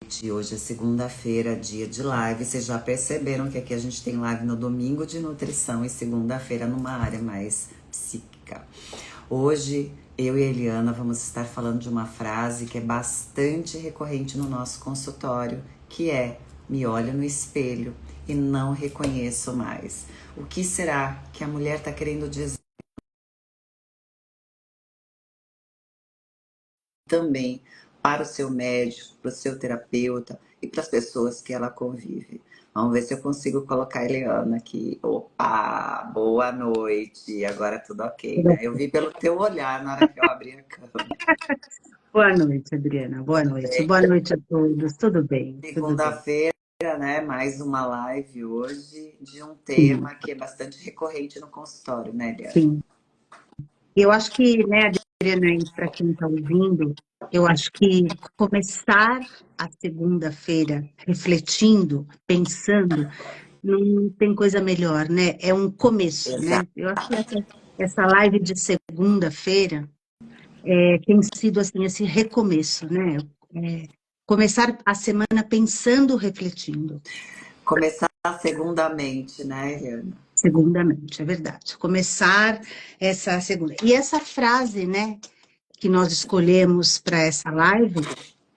Hoje é segunda-feira, dia de live. Vocês já perceberam que aqui a gente tem live no domingo de nutrição e segunda-feira numa área mais psíquica. Hoje, eu e a Eliana vamos estar falando de uma frase que é bastante recorrente no nosso consultório, que é: me olho no espelho e não reconheço mais. O que será que a mulher está querendo dizer também para o seu médico, para o seu terapeuta e para as pessoas que ela convive? Vamos ver se eu consigo colocar a Eliana aqui. Opa, boa noite. Agora tudo ok, né? Eu vi pelo teu olhar na hora que eu abri a câmera. Boa noite, Adriana. Boa noite. Boa noite a todos. Tudo bem? Tudo bem. Segunda-feira, né? Mais uma live hoje de um Sim, tema que é bastante recorrente no consultório, né, Eliana? sim. Eu acho que, né, Adriana, e para quem está ouvindo, eu acho que começar a segunda-feira refletindo, pensando, não tem coisa melhor, né? É um começo, Exato. né? Eu acho que essa live de segunda-feira tem sido, assim, esse recomeço, né? É, começar a semana pensando, refletindo. Começar segundamente, né, Eliana? Segundamente, é verdade. Começar essa segunda. E essa frase, né, que nós escolhemos para essa live,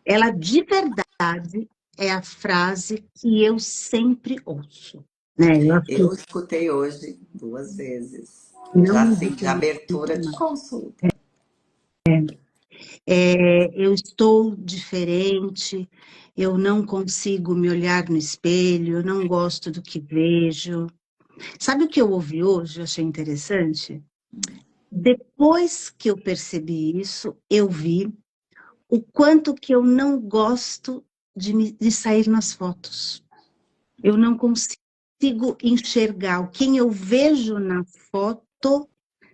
ela de verdade é a frase que eu sempre ouço, né? Eu acho que Eu escutei hoje 2 vezes. não Já me assim, de arrependo abertura de mais. consulta. Eu estou diferente, eu não consigo me olhar no espelho, eu não gosto do que vejo. Sabe o que eu ouvi hoje? Eu achei interessante. Depois que eu percebi isso, eu vi o quanto que eu não gosto de sair nas fotos. Eu não consigo enxergar. Quem eu vejo na foto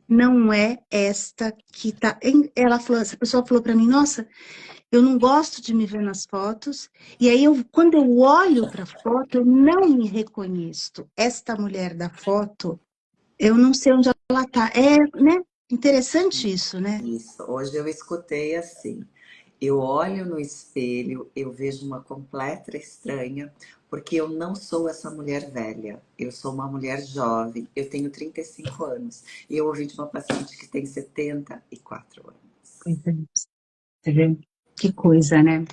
não é esta que está. Ela falou, essa pessoa falou para mim, nossa, eu não gosto de me ver nas fotos. E aí, quando eu olho para a foto, eu não me reconheço. Esta mulher da foto, eu não sei onde ela está. É, né? Interessante isso, né? Isso. Hoje eu escutei assim. Eu olho no espelho, eu vejo uma completa estranha, porque eu não sou essa mulher velha. Eu sou uma mulher jovem. Eu tenho 35 anos. E eu ouvi de uma paciente que tem 74 anos. Pois é, você vê que coisa, né?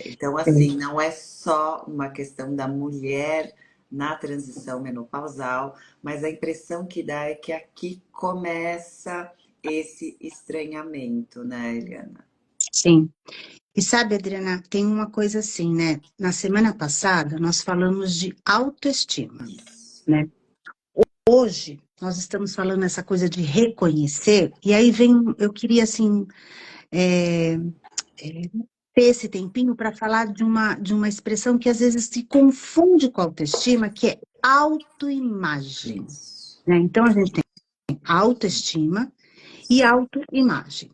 Então, É, assim, não é só uma questão da mulher na transição menopausal, mas a impressão que dá é que aqui começa esse estranhamento, né, Eliana? sim. E sabe, Adriana, tem uma coisa assim, né? Na semana passada, nós falamos de autoestima, Isso. né? Hoje, nós estamos falando essa coisa de reconhecer, e aí vem, eu queria, assim, é, ter esse tempinho para falar de uma expressão que às vezes se confunde com autoestima, que é autoimagem, Isso. né? Então, a gente tem autoestima e autoimagem.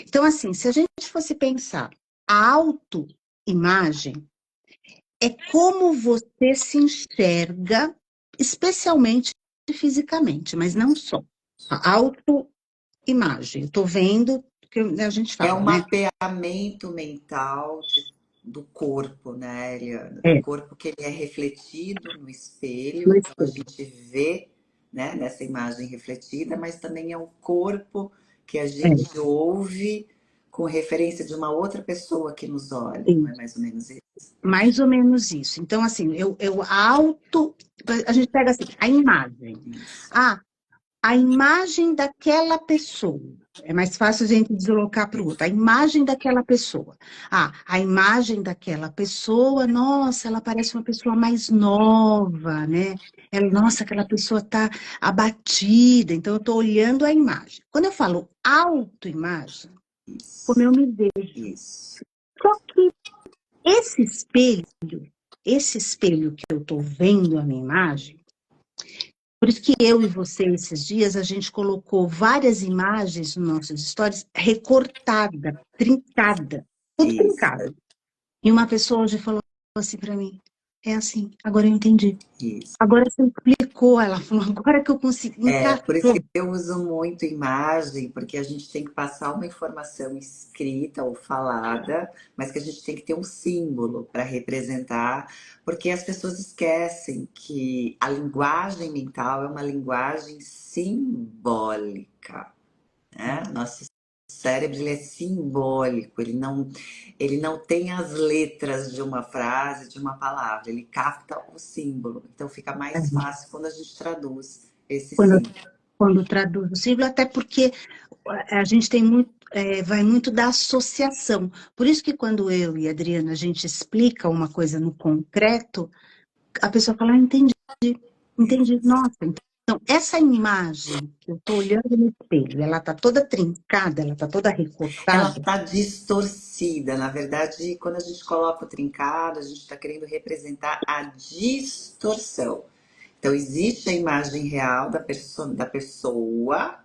Então, assim, se a gente fosse pensar a autoimagem, é como você se enxerga, especialmente fisicamente, mas não só. A autoimagem. Estou vendo que a gente É fala, um né? mapeamento mental do corpo, né, Eliana? Do É, corpo que ele é refletido no espelho, no então a espelho. gente vê, né, nessa imagem refletida, mas também é um corpo que a É, gente ouve com referência de uma outra pessoa que nos olha, não sim, é mais ou menos isso? mais ou menos isso. Então, assim, a gente pega assim, a imagem. Isso. Ah, a imagem daquela pessoa. É mais fácil a gente deslocar para o outro. A imagem daquela pessoa. Ah, a imagem daquela pessoa, nossa, ela parece uma pessoa mais nova, né? Nossa, aquela pessoa está abatida. Então, eu estou olhando a imagem. Quando eu falo autoimagem, como Isso. eu me vejo. Isso. Só que esse espelho, esse espelho que eu estou vendo a minha imagem, por isso que eu e você, esses dias, a gente colocou várias imagens nos nossos stories recortada, trincada, tudo Isso. trincado. E uma pessoa hoje falou assim para mim, É assim. Agora eu entendi. Isso. Agora você explicou, ela falou, agora que eu consegui, É, por isso encaixou. que eu uso muito imagem, porque a gente tem que passar uma informação escrita ou falada, mas que a gente tem que ter um símbolo para representar, porque as pessoas esquecem que a linguagem mental é uma linguagem simbólica, né? Nosso cérebro ele é simbólico, ele não tem as letras de uma frase, de uma palavra, ele capta o símbolo. Então fica mais É. fácil quando a gente traduz esse Quando, símbolo. quando traduz o símbolo, até porque a gente tem muito, vai muito da associação. Por isso que quando eu e a Adriana, a gente explica uma coisa no concreto, a pessoa fala, ah, entendi, entendi. Nossa, então essa imagem que eu estou olhando no espelho, ela está toda trincada, ela está toda Ela recortada. está distorcida. Na verdade, quando a gente coloca o trincado, a gente está querendo representar a distorção. Então, existe a imagem real da pessoa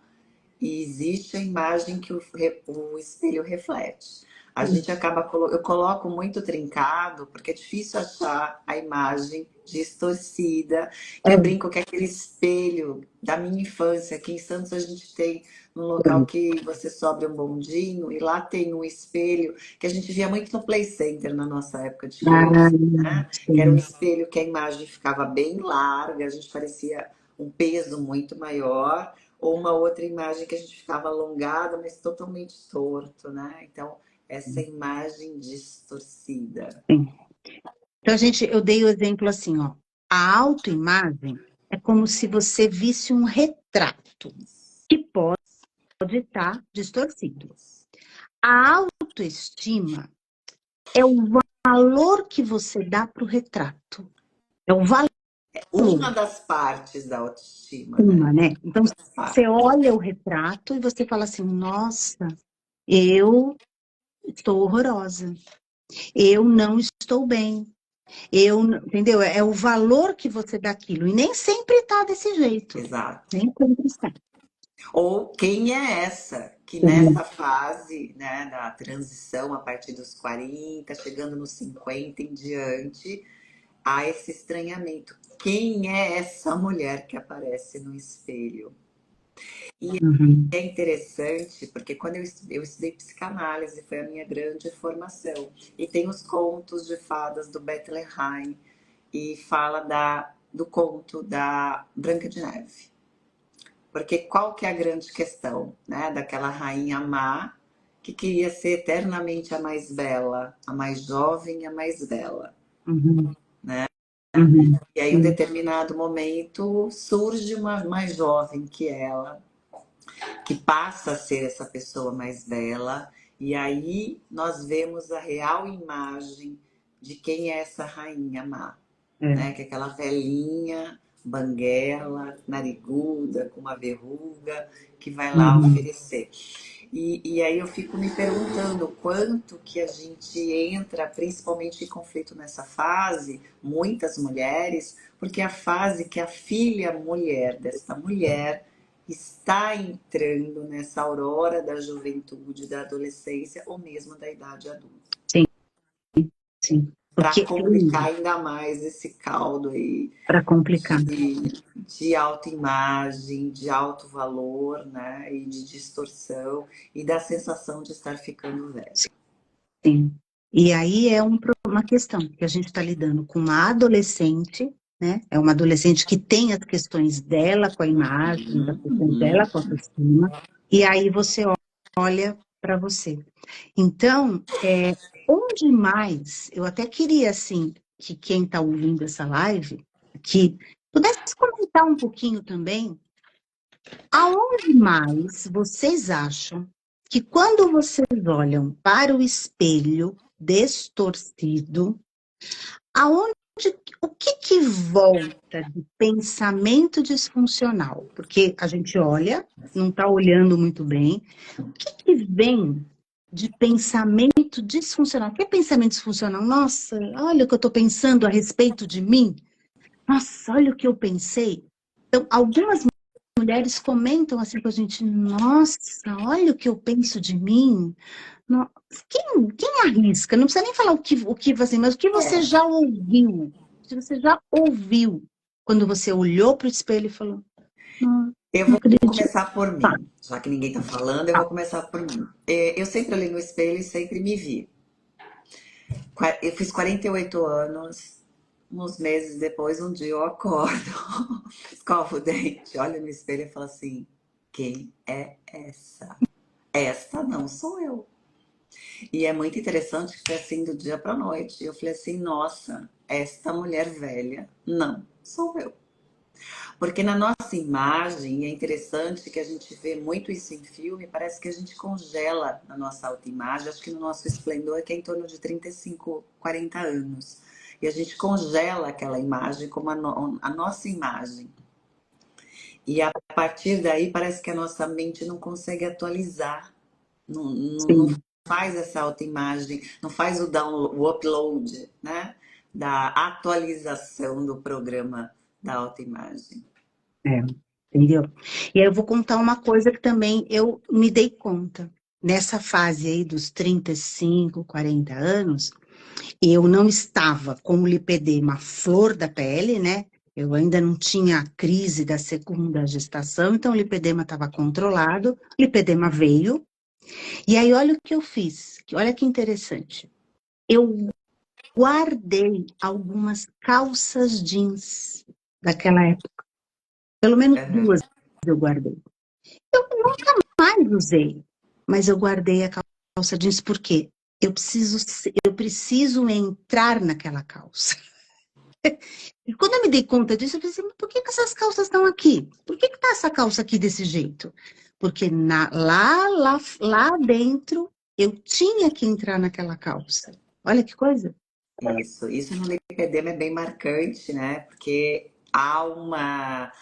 e existe a imagem que o espelho reflete. A gente acaba, eu coloco muito trincado, porque é difícil achar a imagem distorcida, que eu É, brinco que é aquele espelho da minha infância. Aqui em Santos a gente tem um local que você sobe um bondinho e lá tem um espelho que a gente via muito no Play Center na nossa época de ah, criança, né? Que era um sim. espelho que a imagem ficava bem larga, a gente parecia um peso muito maior, ou uma outra imagem que a gente ficava alongada, mas totalmente torto, né? Então, essa imagem distorcida. Sim. Então, eu dei o exemplo assim, ó. A autoimagem é como se você visse um retrato que pode estar distorcido. A autoestima é o valor que você dá para o retrato. É o valor, Uma das partes da autoestima, né? uma, né? Então, Uma das você partes. olha o retrato e você fala assim, nossa, eu estou horrorosa. Eu não estou bem. Entendeu? É o valor que você dá aquilo. E nem sempre está desse jeito. Exato. Nem sempre está. Ou quem é essa que nessa fase, né, da transição a partir dos 40, chegando nos 50 em diante, há esse estranhamento. Quem é essa mulher que aparece no espelho? E Uhum, é interessante porque quando eu estudei psicanálise, foi a minha grande formação. E tem os contos de fadas do Bethlehem e fala do conto da Branca de Neve. Porque qual que é a grande questão, né? Daquela rainha má que queria ser eternamente a mais bela, a mais jovem e a mais bela, uhum, né? uhum, E aí, em um sim, determinado momento, surge uma mais jovem que ela, que passa a ser essa pessoa mais bela, e aí nós vemos a real imagem de quem é essa rainha má, é, né? Que é aquela velhinha, banguela, nariguda, com uma verruga, que vai lá uhum, oferecer. E aí eu fico me perguntando quanto que a gente entra, principalmente em conflito nessa fase, muitas mulheres, porque é a fase que a filha mulher desta mulher está entrando nessa aurora da juventude, da adolescência ou mesmo da idade adulta. sim, sim. Para Porque complicar ainda mais esse caldo aí para complicar, de autoimagem, de alto valor, né? E de distorção e da sensação de estar ficando velho. sim. E aí é uma questão que a gente está lidando com uma adolescente, né? É uma adolescente que tem as questões dela com a imagem, as questões dela com a autoestima, e aí você olha para você. Então, onde mais, eu até queria, assim, que quem está ouvindo essa live, que pudesse comentar um pouquinho também, aonde mais vocês acham que quando vocês olham para o espelho distorcido, aonde, o que que volta de pensamento disfuncional? Porque a gente olha, não está olhando muito bem, que vem de pensamento disfuncional? O que é pensamento disfuncional? Nossa, olha o que eu estou pensando a respeito de mim. Nossa, olha o que eu pensei. Então, algumas mulheres comentam assim com a gente: Nossa, olha o que eu penso de mim. Quem arrisca? Não precisa nem falar o que assim, mas o que você É, já ouviu? se você já ouviu quando você olhou para o espelho e falou, não, Eu não vou acredito. começar por Tá, mim. Já que ninguém tá falando, eu tá. vou começar por mim. Eu sempre olhei no espelho e sempre me vi. Eu fiz 48 anos. Uns meses depois, um dia eu acordo, escovo o dente, olho no espelho e falo assim: quem é essa? Esta não sou eu. E é muito interessante que foi assim do dia para noite. Eu falei assim: nossa, esta mulher velha não sou eu. Porque na nossa imagem, é interessante que a gente vê muito isso em filme, parece que a gente congela na nossa autoimagem. Acho que no nosso esplendor, que é em torno de 35, 40 anos. E a gente congela aquela imagem como a nossa imagem. E a partir daí, parece que a nossa mente não consegue atualizar, não Sim, faz essa autoimagem, não faz o download, o upload, né? Da atualização do programa da autoimagem. é, entendeu? E aí eu vou contar uma coisa que também eu me dei conta. Nessa fase aí dos 35, 40 anos, eu não estava com o lipedema à flor da pele, né? Eu ainda não tinha a crise da segunda gestação, então o lipedema estava controlado. O lipedema veio, e aí olha o que eu fiz, olha que interessante. Eu guardei algumas calças jeans daquela época, pelo menos Uhum. duas eu guardei. Eu nunca mais usei, mas eu guardei a calça jeans porque eu preciso entrar naquela calça. E quando eu me dei conta disso, eu pensei, mas por que que essas calças estão aqui? Por que que tá essa calça aqui desse jeito? Porque lá dentro eu tinha que entrar naquela calça. Olha que coisa. Isso no lipedema é bem marcante, né? Porque há uma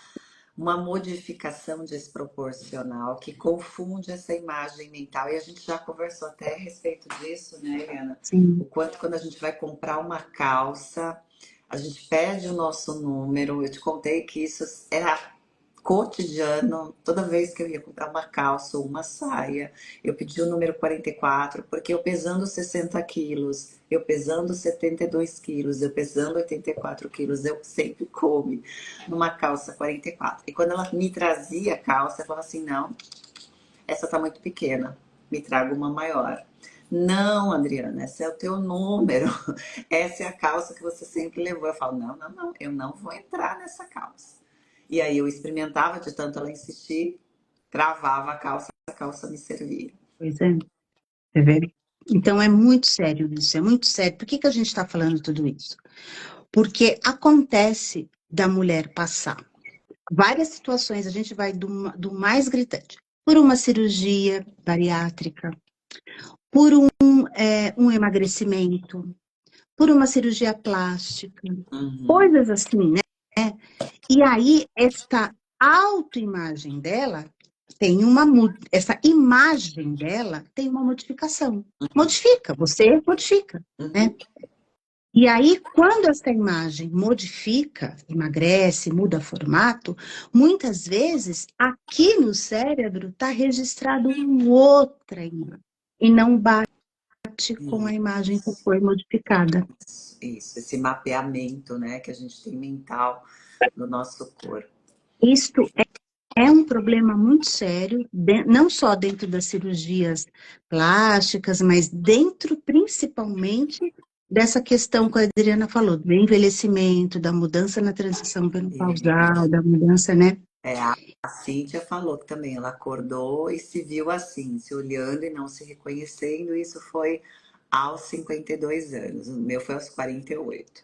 modificação desproporcional que confunde essa imagem mental. E a gente já conversou até a respeito disso, né, Helena? O Sim, quanto quando a gente vai comprar uma calça, a gente pede o nosso número. Eu te contei que isso era cotidiano, toda vez que eu ia comprar uma calça ou uma saia, eu pedi o número 44, porque eu pesando 60 quilos, eu pesando 72 quilos, eu pesando 84 quilos, eu sempre coube numa calça 44. E quando ela me trazia a calça, eu falava assim, não, essa tá muito pequena, me traga uma maior. Não, Adriana, esse é o teu número. Essa é a calça que você sempre levou. Eu falo, não, eu não vou entrar nessa calça. E aí eu experimentava, de tanto ela insistir, travava a calça me servia. pois é. Você vê? Então é muito sério isso, é muito sério. Por que que a gente está falando tudo isso? Porque acontece da mulher passar várias situações, a gente vai do mais gritante, por uma cirurgia bariátrica, por um emagrecimento, por uma cirurgia plástica, Uhum. coisas assim, né? E aí, esta autoimagem dela essa imagem dela tem uma modificação. Modifica, você modifica, né? Uhum. E aí, quando essa imagem modifica, emagrece, muda formato, muitas vezes aqui no cérebro está registrado uma outra imagem e não bate com a imagem que Isso, foi modificada. isso, esse mapeamento, né, que a gente tem mental do nosso corpo. Isto é um problema muito sério, não só dentro das cirurgias plásticas, mas dentro principalmente dessa questão que a Adriana falou, do envelhecimento, da mudança na transição Isso. menopausal, da mudança, né? A Cíntia falou que também ela acordou e se viu assim, se olhando e não se reconhecendo. Isso foi aos 52 anos. O meu foi aos 48.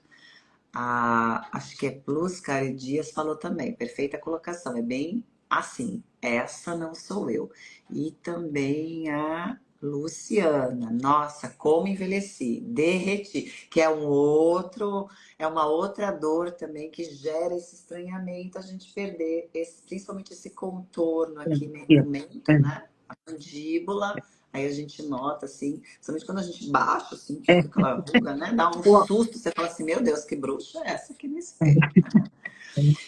Acho que é Plus Caio Dias falou também, perfeita colocação, é bem assim, essa não sou eu. E também a Luciana, nossa, como envelheci, derreti, que é uma outra dor também que gera esse estranhamento, a gente perder principalmente esse contorno aqui É, do mento, é, né? A mandíbula, aí a gente nota assim, principalmente quando a gente baixa, assim, que é. fica aquela ruga, né? Dá um O- susto, você fala assim, meu Deus, que bruxa é essa aqui no espelho, né?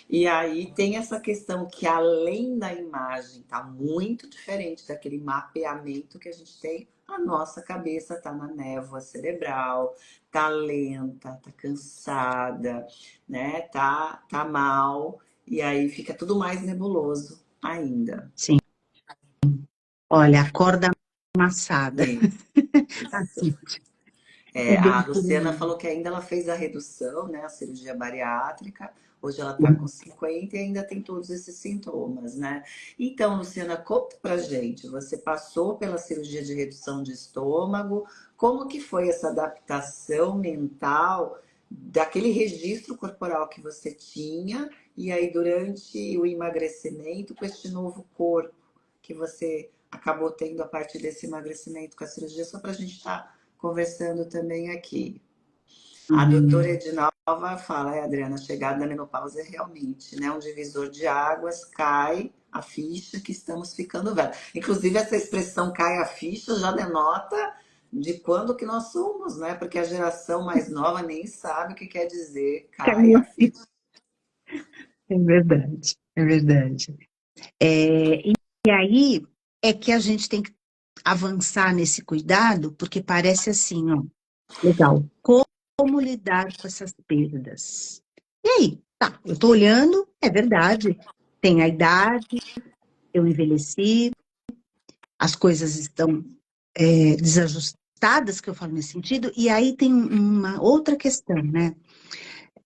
E aí tem essa questão que além da imagem tá muito diferente daquele mapeamento que a gente tem, a nossa cabeça tá na névoa cerebral, tá lenta, tá cansada, né? Tá mal, e aí fica tudo mais nebuloso ainda. Sim. Olha, acorda amassada. Isso. Assim, é É, a bem por Luciana aí. falou que ainda ela fez a redução, né, a cirurgia bariátrica. Hoje ela está com 50 e ainda tem todos esses sintomas, né? Então, Luciana, conta pra gente. Você passou pela cirurgia de redução de estômago. Como que foi essa adaptação mental daquele registro corporal que você tinha e aí durante o emagrecimento com este novo corpo que você acabou tendo a partir desse emagrecimento com a cirurgia, só para a gente estar conversando também aqui. A doutora Uhum. Edinalva fala, Adriana, a chegada da menopausa é realmente, né, um divisor de águas, cai a ficha que estamos ficando velhos. Inclusive, essa expressão cai a ficha já denota de quando que nós somos, né? Porque a geração mais nova nem sabe o que quer dizer cai a ficha. É verdade, é verdade. E aí é que a gente tem que avançar nesse cuidado, porque parece assim, ó, legal. Como lidar com essas perdas? E aí? Tá, eu tô olhando, é verdade. Tem a idade, eu envelheci, as coisas estão desajustadas, que eu falo nesse sentido, e aí tem uma outra questão, né?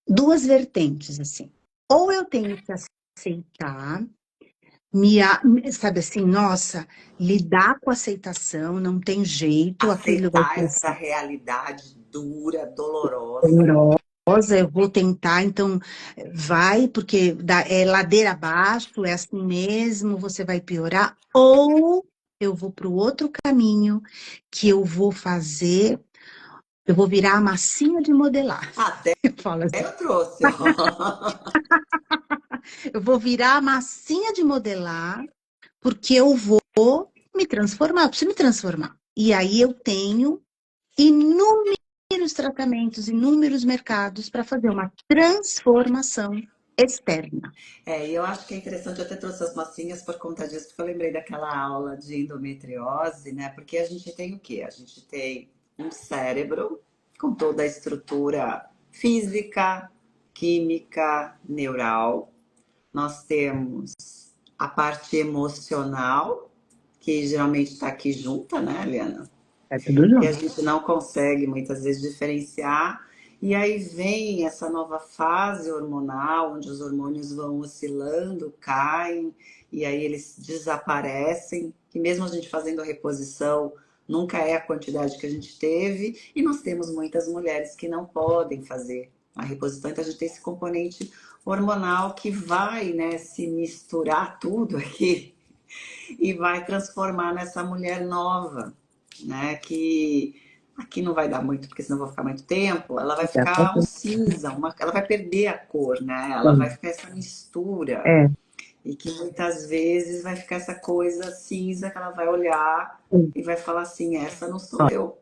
Duas vertentes, assim. Ou eu tenho que aceitar, sabe assim, nossa, lidar com a aceitação, não tem jeito, aquilo vai Aceitar ser essa realidade dura, dolorosa. dolorosa, eu vou tentar, então vai, porque é ladeira abaixo, é assim mesmo, você vai piorar, ou eu vou para o outro caminho, que eu vou fazer, eu vou virar a massinha de modelar. Até Eu falo assim, eu trouxe, ó. eu vou virar a massinha de modelar, porque eu vou me transformar, eu preciso me transformar. E aí eu tenho inúmeros tratamentos, inúmeros mercados para fazer uma transformação externa. É, e eu acho que é interessante, eu até trouxe as massinhas por conta disso, porque eu lembrei daquela aula de endometriose, né? Porque a gente tem o quê? A gente tem um cérebro com toda a estrutura física, química, neural. Nós temos a parte emocional, que geralmente está aqui junta, né, Eliana? É tudo Que a junto. gente não consegue muitas vezes diferenciar. E aí vem essa nova fase hormonal, onde os hormônios vão oscilando, caem, e aí eles desaparecem. E mesmo a gente fazendo a reposição, nunca é a quantidade que a gente teve. E nós temos muitas mulheres que não podem fazer a reposição, então a gente tem esse componente hormonal que vai, né, se misturar tudo aqui e vai transformar nessa mulher nova, né? Que aqui não vai dar muito, porque senão vai ficar muito tempo. Ela vai ficar um cinza, ela vai perder a cor, né? Ela vai ficar essa mistura. É, E que muitas vezes vai ficar essa coisa cinza que ela vai olhar e vai falar assim: essa não sou eu.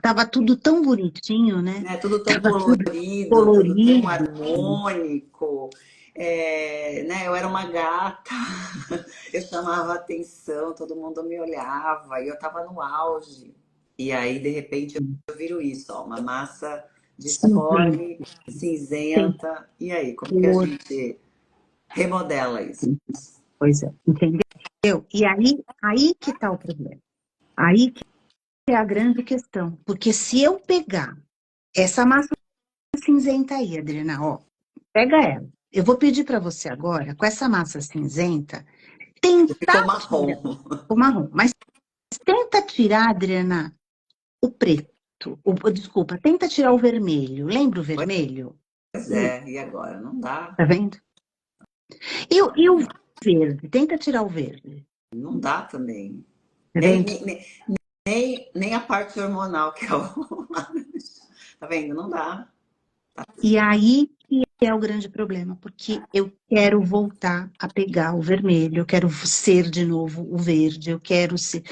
tava tudo tão bonitinho, né? Né? Tudo tão Tava tudo colorido, tudo tão colorido. harmônico. É, né? Eu era uma gata, eu chamava atenção, todo mundo me olhava e eu estava no auge. E aí, de repente, eu viro isso, ó, uma massa Simplesmente, disforme, sem cinzenta. E aí, como que a cor. gente remodela isso? Pois é, entendeu? E aí que tá o problema. Aí que é a grande questão. Porque se eu pegar essa massa cinzenta aí, Adriana, ó, pega ela. Eu vou pedir para você agora, com essa massa cinzenta, Ficou tentar tirar marrom. o marrom, mas tenta tirar, Adriana, o preto. Desculpa, tenta tirar o vermelho. Lembra o vermelho? Pois é, e agora? Não dá. Tá vendo? E o verde? Tenta tirar o verde. Não dá também. Tá Nem, vendo? nem, nem a parte hormonal, que é o. Tá vendo? Não dá. E aí que é o grande problema, porque eu quero voltar a pegar o vermelho, eu quero ser de novo o verde, eu quero ser.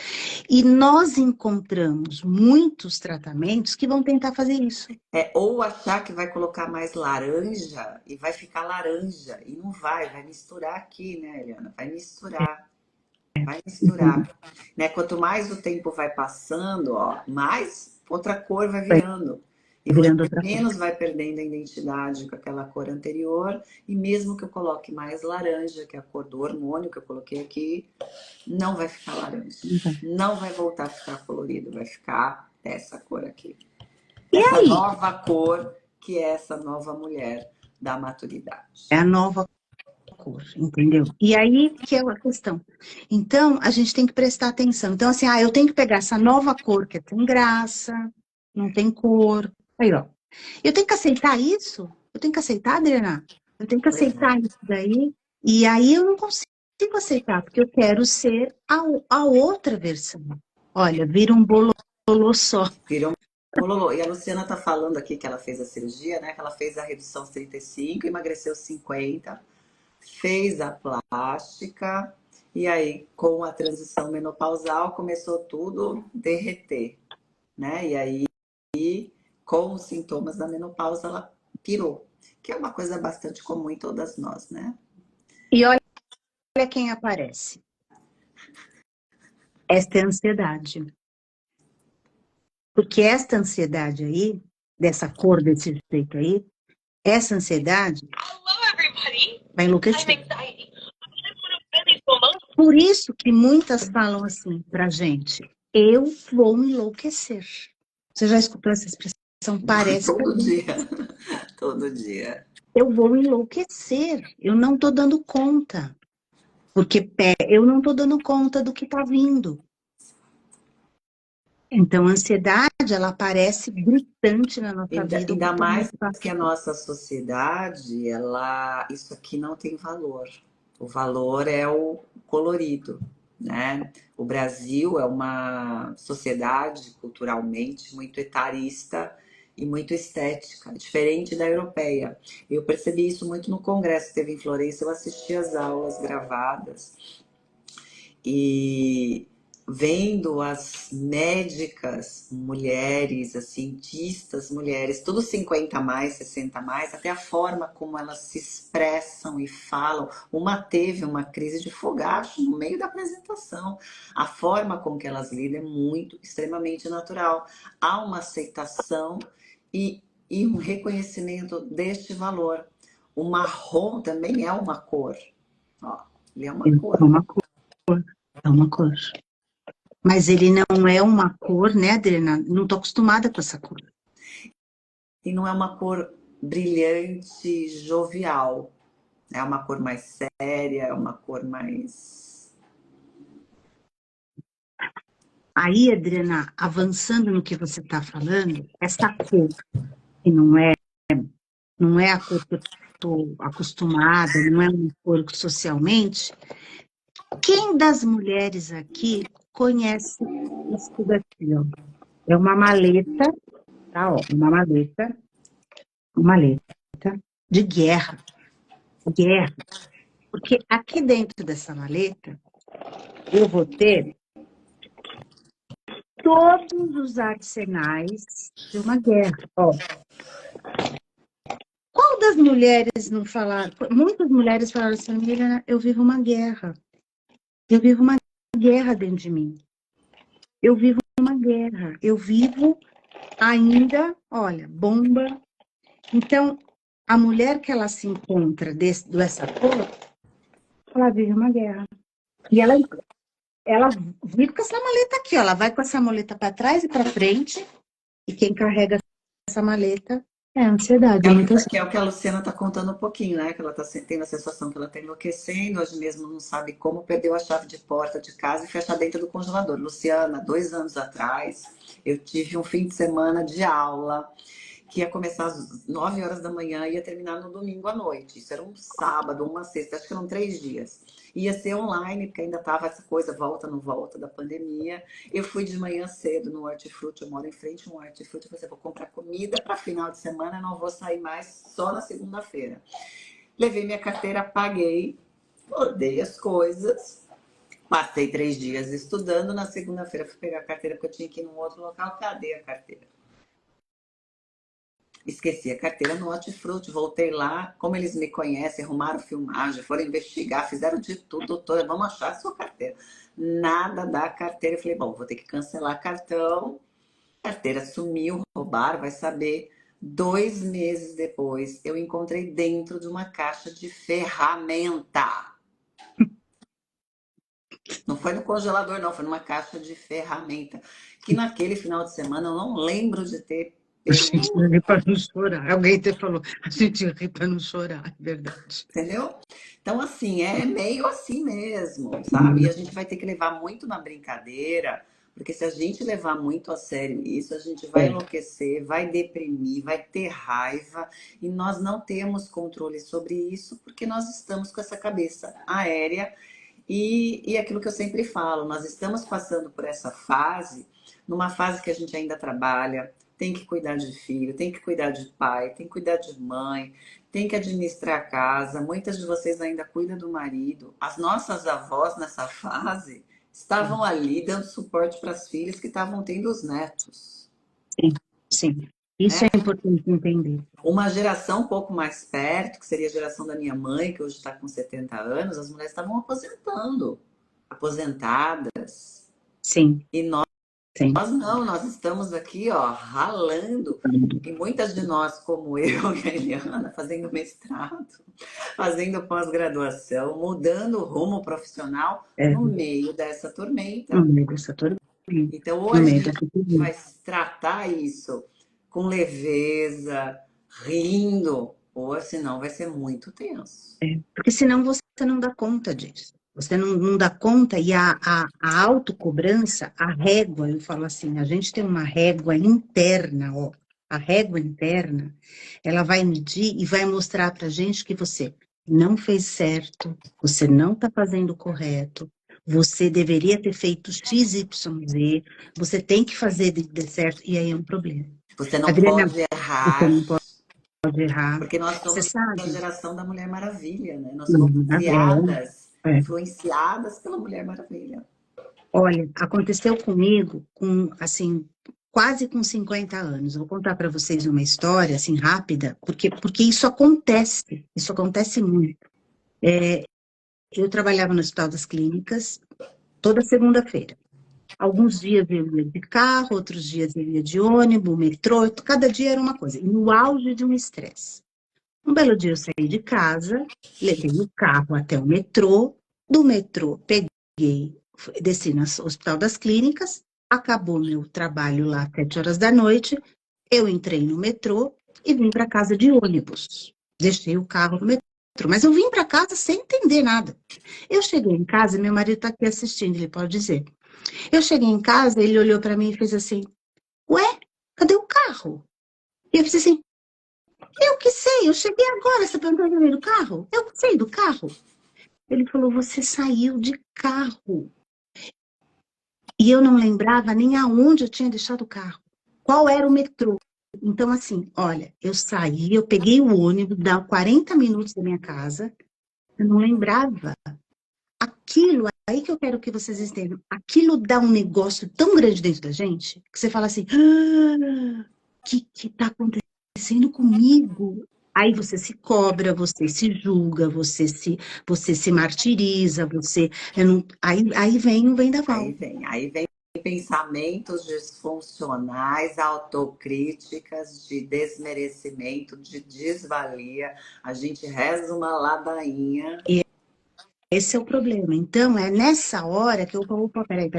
E nós encontramos muitos tratamentos que vão tentar fazer isso. Ou achar que vai colocar mais laranja e vai ficar laranja. E não vai misturar aqui, né, Eliana? Vai misturar. Né? Quanto mais o tempo vai passando, ó, mais outra cor vai Vai virando. E você virando outra coisa. menos vai perdendo a identidade com aquela cor anterior. E mesmo que eu coloque mais laranja, que é a cor do hormônio que eu coloquei aqui, não vai ficar laranja. Não vai voltar a ficar colorido, vai ficar essa cor aqui. E Essa aí? nova cor que é essa nova mulher da É maturidade. a nova cor, entendeu? E aí que é a questão. Então, a gente tem que prestar atenção. Então, assim, eu tenho que pegar essa nova cor que é sem graça, não tem cor. Aí, ó. Eu tenho que aceitar isso? Eu tenho que aceitar, Adriana? Eu tenho que Pois é. aceitar isso daí? E aí eu não consigo aceitar, porque eu quero ser a outra versão. Olha, vira um bololô só. Virou um bololô. E a Luciana tá falando aqui que ela fez a cirurgia, né? Que ela fez a redução aos 35, emagreceu 50, fez a plástica, e aí, com a transição menopausal, começou tudo derreter, né? E aí, com os sintomas da menopausa, ela pirou, que é uma coisa bastante comum em todas nós, né? E olha quem aparece. Esta é a ansiedade. Porque esta ansiedade aí, dessa cor desse jeito aí, essa ansiedade vai enlouquecer. Por isso que muitas falam assim pra gente, eu vou enlouquecer. Você já escutou essa expressão? Parece que Todo dia, todo dia. eu vou enlouquecer, eu não estou dando conta. Porque eu não estou dando conta do que está vindo. Então, a ansiedade, ela aparece gritante na nossa vida. Ainda Ocupa mais muito espaço. que a nossa sociedade, isso aqui não tem valor. O valor é o colorido, né? O Brasil é uma sociedade culturalmente muito etarista e muito estética, diferente da europeia. Eu percebi isso muito no congresso que teve em Florença, eu assisti as aulas gravadas e vendo as médicas mulheres, as cientistas mulheres, tudo 50 a mais, 60 a mais, até a forma como elas se expressam e falam. Uma teve uma crise de fogacho no meio da apresentação. A forma com que elas lidam é muito, extremamente natural. Há uma aceitação e um reconhecimento deste valor. O marrom também é uma cor. Ó, ele é uma É cor. uma cor, é uma cor. Mas ele não é uma cor, né, Adriana? Não estou acostumada com essa cor. E não é uma cor brilhante, jovial. É uma cor mais séria, é uma cor mais. Aí, Adriana, avançando no que você está falando, essa cor, que não é a cor que eu estou acostumada, não é uma cor que socialmente, quem das mulheres aqui conhece isso daqui, ó? É uma maleta, tá? Ó, uma maleta de guerra, guerra. Porque aqui dentro dessa maleta eu vou ter todos os arsenais de uma guerra. Ó, qual das mulheres não falaram? Muitas mulheres falaram assim, Miriam, eu vivo uma guerra. Eu vivo uma guerra dentro de mim. Eu vivo uma guerra. Eu vivo ainda, olha, bomba. Então, a mulher que ela se encontra dessa cor, ela vive uma guerra. E ela vive com essa maleta aqui, ó. Ela vai com essa maleta para trás e para frente. E quem carrega essa maleta é a ansiedade, muitas vezes. Que é o que a Luciana está contando um pouquinho, né? Que ela está tendo a sensação que ela está enlouquecendo, hoje mesmo não sabe como, perdeu a chave de porta de casa e fechar dentro do congelador. Luciana, 2 anos atrás, eu tive um fim de semana de aula que ia começar às 9 horas da manhã e ia terminar no domingo à noite. Isso era um sábado, uma sexta, acho que eram 3 dias. Ia ser online, porque ainda estava essa coisa, volta, não volta, da pandemia. Eu fui de manhã cedo no Hortifruti, eu moro em frente a um Hortifruti, eu falei, vou comprar comida para final de semana, não vou sair mais só na segunda-feira. Levei minha carteira, paguei, ordei as coisas, passei 3 dias estudando, na segunda-feira fui pegar a carteira porque eu tinha que ir num outro local, cadê a carteira? Esqueci a carteira no Hortifruti, voltei lá, como eles me conhecem, arrumaram filmagem, foram investigar, fizeram de tudo, doutora, vamos achar a sua carteira. Nada da carteira. Eu falei, bom, vou ter que cancelar cartão. A carteira sumiu, roubaram, vai saber. 2 meses depois, eu encontrei dentro de uma caixa de ferramenta. Não foi no congelador, não, foi numa caixa de ferramenta. Que naquele final de semana eu não lembro de ter A gente pego. ri para não chorar. Alguém até falou, a gente ri para não chorar, é verdade. Entendeu? Então, assim, é meio assim mesmo, sabe? E a gente vai ter que levar muito na brincadeira, porque se a gente levar muito a sério isso, a gente vai É, enlouquecer, vai deprimir, vai ter raiva, e nós não temos controle sobre isso, porque nós estamos com essa cabeça aérea. E aquilo que eu sempre falo, nós estamos passando por essa fase, numa fase que a gente ainda trabalha, tem que cuidar de filho, tem que cuidar de pai, tem que cuidar de mãe, tem que administrar a casa. Muitas de vocês ainda cuidam do marido. As nossas avós nessa fase estavam ali dando suporte para as filhas que estavam tendo os netos, sim, sim. Isso é né? importante entender. Uma geração um pouco mais perto, que seria a geração da minha mãe, que hoje está com 70 anos, as mulheres estavam aposentando, aposentadas. Sim, E nós sim. não, nós estamos aqui, ó, ralando. E muitas de nós, como eu e a Eliana, fazendo mestrado, fazendo pós-graduação, mudando o rumo profissional É, no meio dessa no tormenta. meio dessa tormenta, Então, no hoje meio a dessa gente vai tormenta. tratar isso com leveza, rindo, ou senão vai ser muito tenso. É, porque senão você não dá conta disso. Você não dá conta e a autocobrança, a régua, eu falo assim, a gente tem uma régua interna, ó. A régua interna, ela vai medir e vai mostrar pra gente que você não fez certo, você não está fazendo o correto, você deveria ter feito X, Y, Z, você tem que fazer de certo, e aí é um problema. Você não Adriana, pode você errar, não pode errar. porque nós Você somos da sabe? geração da Mulher Maravilha, né? Nós fomos criadas, É. influenciadas pela Mulher Maravilha. Olha, aconteceu comigo com, assim, quase com 50 anos. Eu vou contar para vocês uma história, assim, rápida, porque isso acontece muito. Eu trabalhava no Hospital das Clínicas toda segunda-feira. Alguns dias eu ia de carro, outros dias eu ia de ônibus, metrô, cada dia era uma coisa. E no auge de um estresse. Um belo dia eu saí de casa, levei o carro até o metrô, do metrô peguei, desci no Hospital das Clínicas, acabou meu trabalho lá às 7 horas da noite, eu entrei no metrô e vim para casa de ônibus. Deixei o carro no metrô, mas eu vim para casa sem entender nada. Eu cheguei em casa, meu marido está aqui assistindo, ele pode dizer. Eu cheguei em casa, ele olhou para mim e fez assim: Ué, cadê o carro? E eu fiz assim: Eu que sei, eu cheguei agora, você perguntou no meio do carro? Eu que sei do carro. Ele falou, você saiu de carro. E eu não lembrava nem aonde eu tinha deixado o carro. Qual era o metrô? Então, assim, olha, eu saí, eu peguei o ônibus, dá 40 minutos da minha casa, eu não lembrava. Aquilo, aí que eu quero que vocês entendam, aquilo dá um negócio tão grande dentro da gente, que você fala assim, o que está acontecendo comigo? Aí você se cobra, você se julga, você se martiriza, aí vem o vendaval. Aí vem pensamentos disfuncionais, autocríticas, de desmerecimento, de desvalia. A gente reza uma ladainha. Esse é o problema. Então, é nessa hora que eu falo, opa, peraí.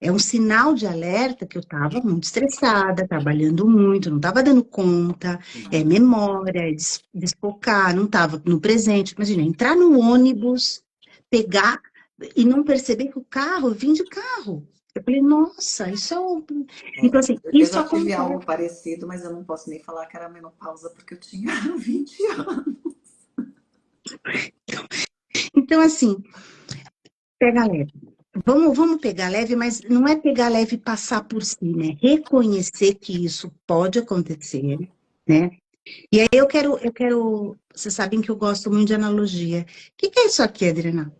É um sinal de alerta que eu estava muito estressada, trabalhando muito, não estava dando conta, é memória, é desfocar, não estava no presente. Imagina, entrar no ônibus, pegar e não perceber que o carro, eu vim de carro. Eu falei, nossa, isso é um... Então, assim, Eu isso já tive acontece. algo parecido, mas eu não posso nem falar que era menopausa porque eu tinha 20 anos. Então, assim, pega leve. Vamos pegar leve, mas não é pegar leve e passar por cima, é reconhecer que isso pode acontecer, né? E aí vocês sabem que eu gosto muito de analogia. O que que é isso aqui, Adriana?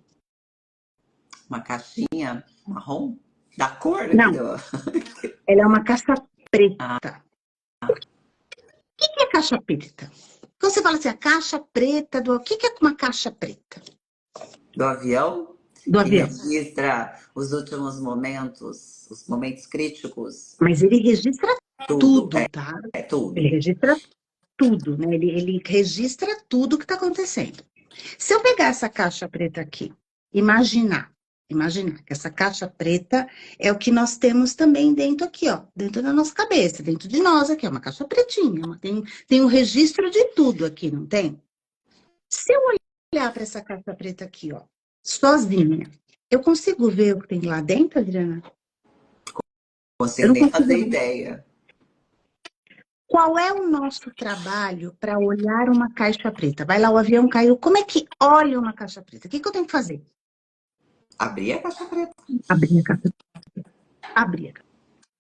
Uma caixinha marrom da cor aqui Não, do. ela é uma caixa Ah, preta. O que que é caixa preta? Quando você fala assim, a caixa preta do... O que que é uma caixa preta do avião, do que avião? registra os últimos momentos, os momentos críticos, Mas ele registra tudo, tudo, tá? é Ele tudo. registra tudo, né? Ele registra tudo que está acontecendo. Se eu pegar essa caixa preta aqui, imaginar que essa caixa preta é o que nós temos também dentro aqui, ó, dentro da nossa cabeça, dentro de nós aqui, é uma caixa pretinha, tem um registro de tudo aqui, não tem? Se eu olhar para essa caixa preta aqui, ó, sozinha, eu consigo ver o que tem lá dentro, Adriana? Eu Consigo não nem consigo fazer ver. ideia. Qual é o nosso trabalho para olhar uma caixa preta? Vai lá, o avião caiu. Como é que olha uma caixa preta? O que que eu tenho que fazer? Abrir a caixa preta. Abrir a caixa, abrir a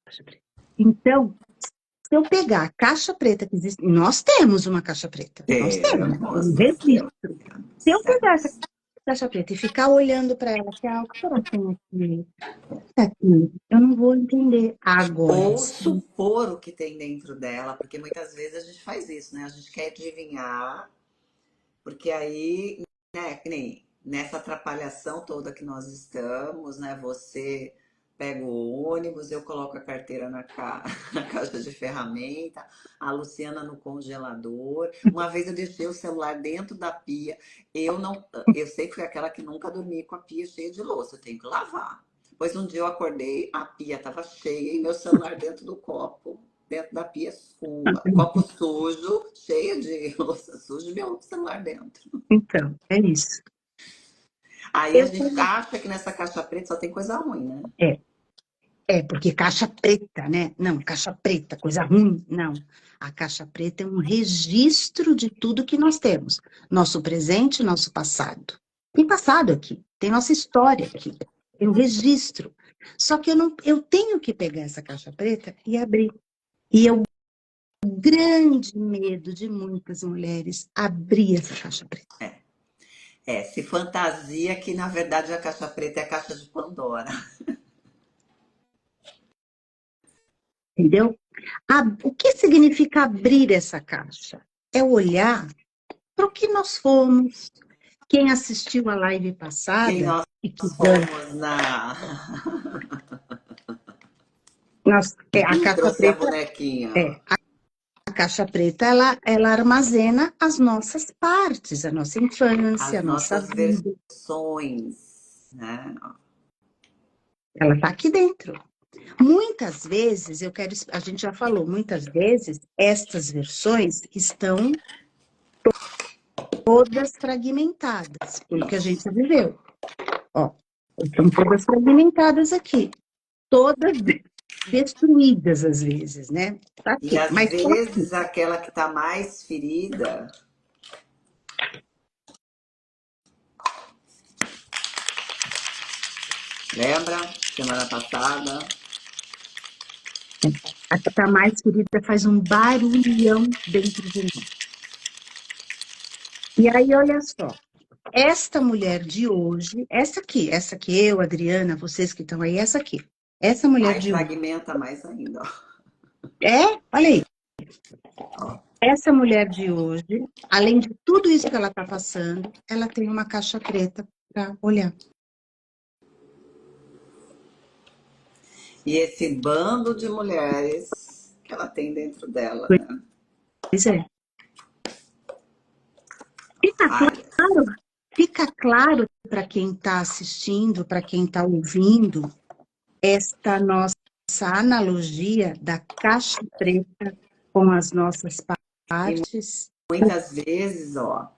caixa preta. Então, se eu pegar a caixa preta que existe, nós temos uma caixa preta, nós temos Temos, um nós registro. Se eu pegar essa temos. caixa preta e ficar olhando para ela, que ah, o que será que tem aqui? Tá aqui? Eu não vou entender agora. Ou supor o que tem dentro dela, porque muitas vezes a gente faz isso, né? A gente quer adivinhar, porque aí, né, que nem nessa atrapalhação toda que nós estamos, né? Você pega o ônibus, eu coloco a carteira na caixa de ferramenta, a Luciana no congelador. Uma vez eu deixei o celular dentro da pia. Eu não, eu sei que fui aquela que nunca dormi com a pia cheia de louça, eu tenho que lavar. Pois um dia eu acordei, a pia estava cheia e meu celular dentro do copo, dentro da pia, com o copo sujo, cheio de louça suja e meu celular dentro. Então, é isso. Aí a Eu gente tenho, acha que nessa caixa preta só tem coisa ruim, né? é, porque caixa preta, né? Não, caixa preta, coisa ruim, não. A caixa preta é um registro de tudo que nós temos. Nosso presente, nosso passado. Tem passado aqui, tem nossa história aqui, tem um registro. Só que eu tenho que pegar essa caixa preta e abrir. E é o grande medo de muitas mulheres abrir essa caixa preta. Se fantasia que na verdade a caixa preta é a caixa de Pandora. Entendeu? O que significa abrir essa caixa? É olhar para o que nós fomos. Quem assistiu a live Quem passada nós e que fomos na. a caixa Trouxe a preta bonequinha. a caixa preta ela armazena as nossas partes, a nossa infância, a As nossa nossas vida. versões, né? Ela está aqui dentro. Muitas vezes, a gente já falou, muitas vezes estas versões estão todas fragmentadas, pelo que a gente Isso. já viveu. Ó, estão todas fragmentadas aqui, todas destruídas às vezes, né? Tá E aqui, às mas tá aqui. vezes aquela que está mais ferida, lembra? Semana passada. A que tá mais ferida faz um barulhão dentro de nós. E aí, olha só, esta mulher de hoje, essa aqui, eu, Adriana, vocês que estão aí, essa mulher Aí de hoje, fragmenta mais ainda. olha aí, Ó. essa mulher de hoje, além de tudo isso que ela está passando, ela tem uma caixa preta para olhar. E esse bando de mulheres que ela tem dentro dela, né? Pois é. Fica Ai, claro, fica claro para quem está assistindo, para quem está ouvindo, esta nossa analogia da caixa preta com as nossas e partes. muitas vezes, ó,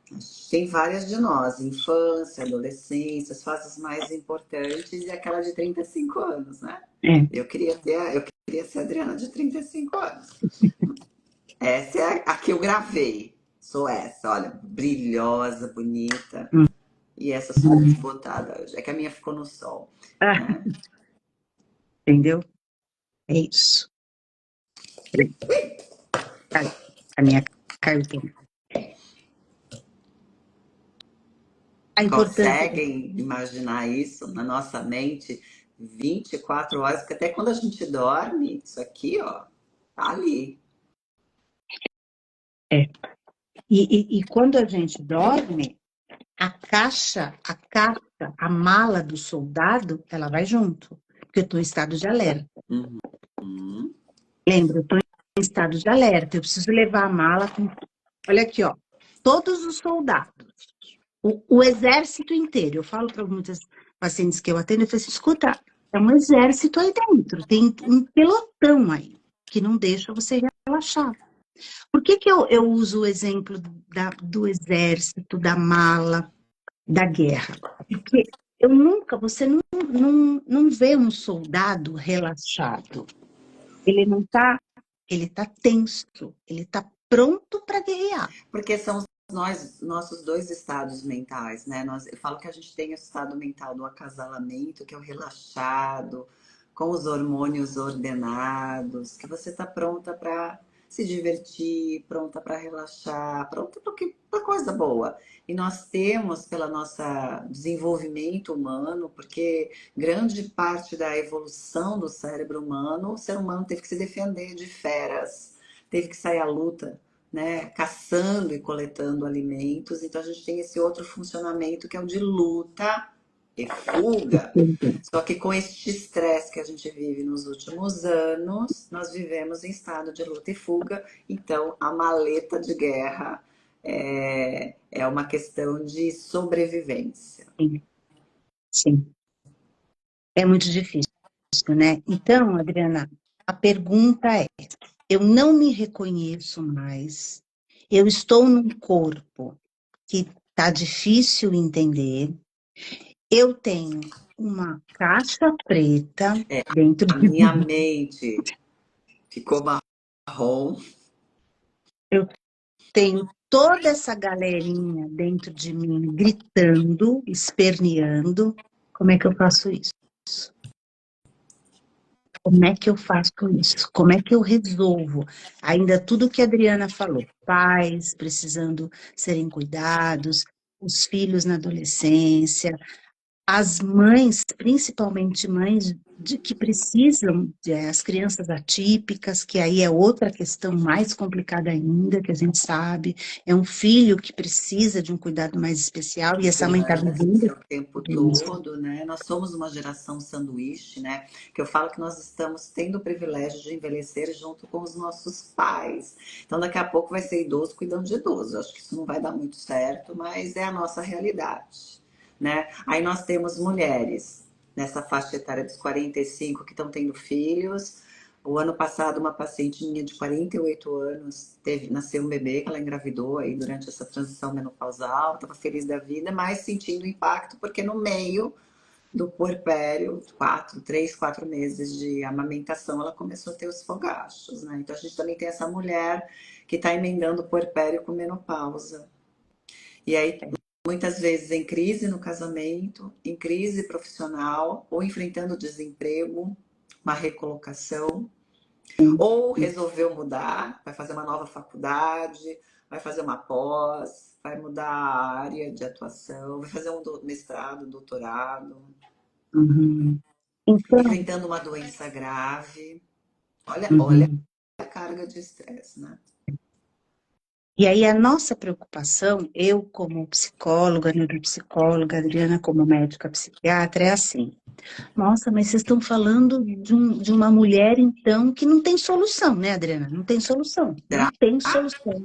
tem várias de nós, infância, adolescência, as fases mais importantes e aquela de 35 anos, né? É. Eu queria ser a Adriana de 35 anos. Essa é a que eu gravei. Sou essa, olha, brilhosa, bonita. Hum. E essa sou eu desbotada hoje. É que a minha ficou no sol, Ah, né? entendeu? É isso. Caiu. A minha caiu também. A importância do... Conseguem imaginar isso na nossa mente 24 horas, porque até quando a gente dorme, isso aqui, ó, tá ali. É. E quando a gente dorme, a mala do soldado, ela vai junto, porque eu estou em estado de alerta. Uhum. Lembra, eu estou em estado de alerta, eu preciso levar a mala com... Olha aqui, ó, todos os soldados, o exército inteiro. Eu falo para muitas pacientes que eu atendo, eu falo assim, escuta, é um exército aí dentro, tem um pelotão aí, que não deixa você relaxar. Por que eu uso o exemplo do exército, da mala, da guerra? Porque você não vê um soldado relaxado. Ele não está, ele está tenso, ele está pronto para guerrear. Porque são nossos dois estados mentais, né? Eu falo que a gente tem o estado mental do acasalamento, que é o relaxado, com os hormônios ordenados, que você está pronta para se divertir, pronta para relaxar, pronta para coisa boa. E nós temos, pela nossa desenvolvimento humano, porque grande parte da evolução do cérebro humano, o ser humano teve que se defender de feras, teve que sair à luta, né, caçando e coletando alimentos. Então a gente tem esse outro funcionamento que é o de luta e fuga. Só que com este estresse que a gente vive nos últimos anos, nós vivemos em estado de luta e fuga. Então a maleta de guerra é uma questão de sobrevivência. Sim, sim. É muito difícil, né? Então, Adriana, a pergunta é: eu não me reconheço mais, eu estou num corpo que está difícil entender, eu tenho uma caixa preta dentro A de minha mim, mente ficou marrom. eu tenho toda essa galerinha dentro de mim gritando, esperneando. Como é que eu faço isso? Como é que eu faço isso? Como é que eu resolvo? Ainda tudo que a Adriana falou, pais precisando serem cuidados, os filhos na adolescência, as mães, principalmente mães que precisam, as crianças atípicas, que aí é outra questão mais complicada ainda, que a gente sabe, é um filho que precisa de um cuidado mais especial, e essa mãe está vivendo O tempo tudo isso. todo, né? Nós somos uma geração sanduíche, né? Que eu falo que nós estamos tendo o privilégio de envelhecer junto com os nossos pais. Então, daqui a pouco vai ser idoso cuidando de idoso. Eu acho que isso não vai dar muito certo, mas é a nossa realidade, né? Aí nós temos mulheres nessa faixa etária dos 45 que estão tendo filhos. O ano passado, uma paciente minha de 48 anos nasceu um bebê que ela engravidou aí durante essa transição menopausal, estava feliz da vida, mas sentindo impacto porque no meio do puerpério, 3, 4 meses de amamentação, ela começou a ter os fogachos, né? Então a gente também tem essa mulher que está emendando o puerpério com menopausa. E aí, muitas vezes em crise no casamento, em crise profissional, ou enfrentando desemprego, uma recolocação, ou resolveu mudar, vai fazer uma nova faculdade, vai fazer uma pós, vai mudar a área de atuação, vai fazer um mestrado, doutorado, Uhum. Então, enfrentando uma doença grave. Olha uhum. a carga de estresse, né? E aí a nossa preocupação, eu como psicóloga, neuropsicóloga, Adriana como médica psiquiatra, é assim, nossa, mas vocês estão falando de uma mulher, então, que não tem solução, né, Adriana? Não tem solução, não Será? tem solução,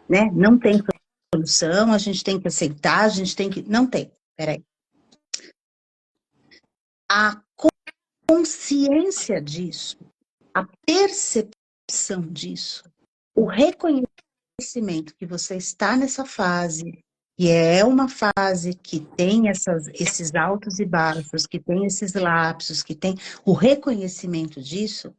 né? Não tem solução, a gente tem que aceitar, a gente tem que... Não tem, peraí. A consciência disso, a percepção disso, o reconhecimento reconhecimento que você está nessa fase, e é uma fase que tem esses altos e baixos, que tem esses lapsos, que tem o reconhecimento disso,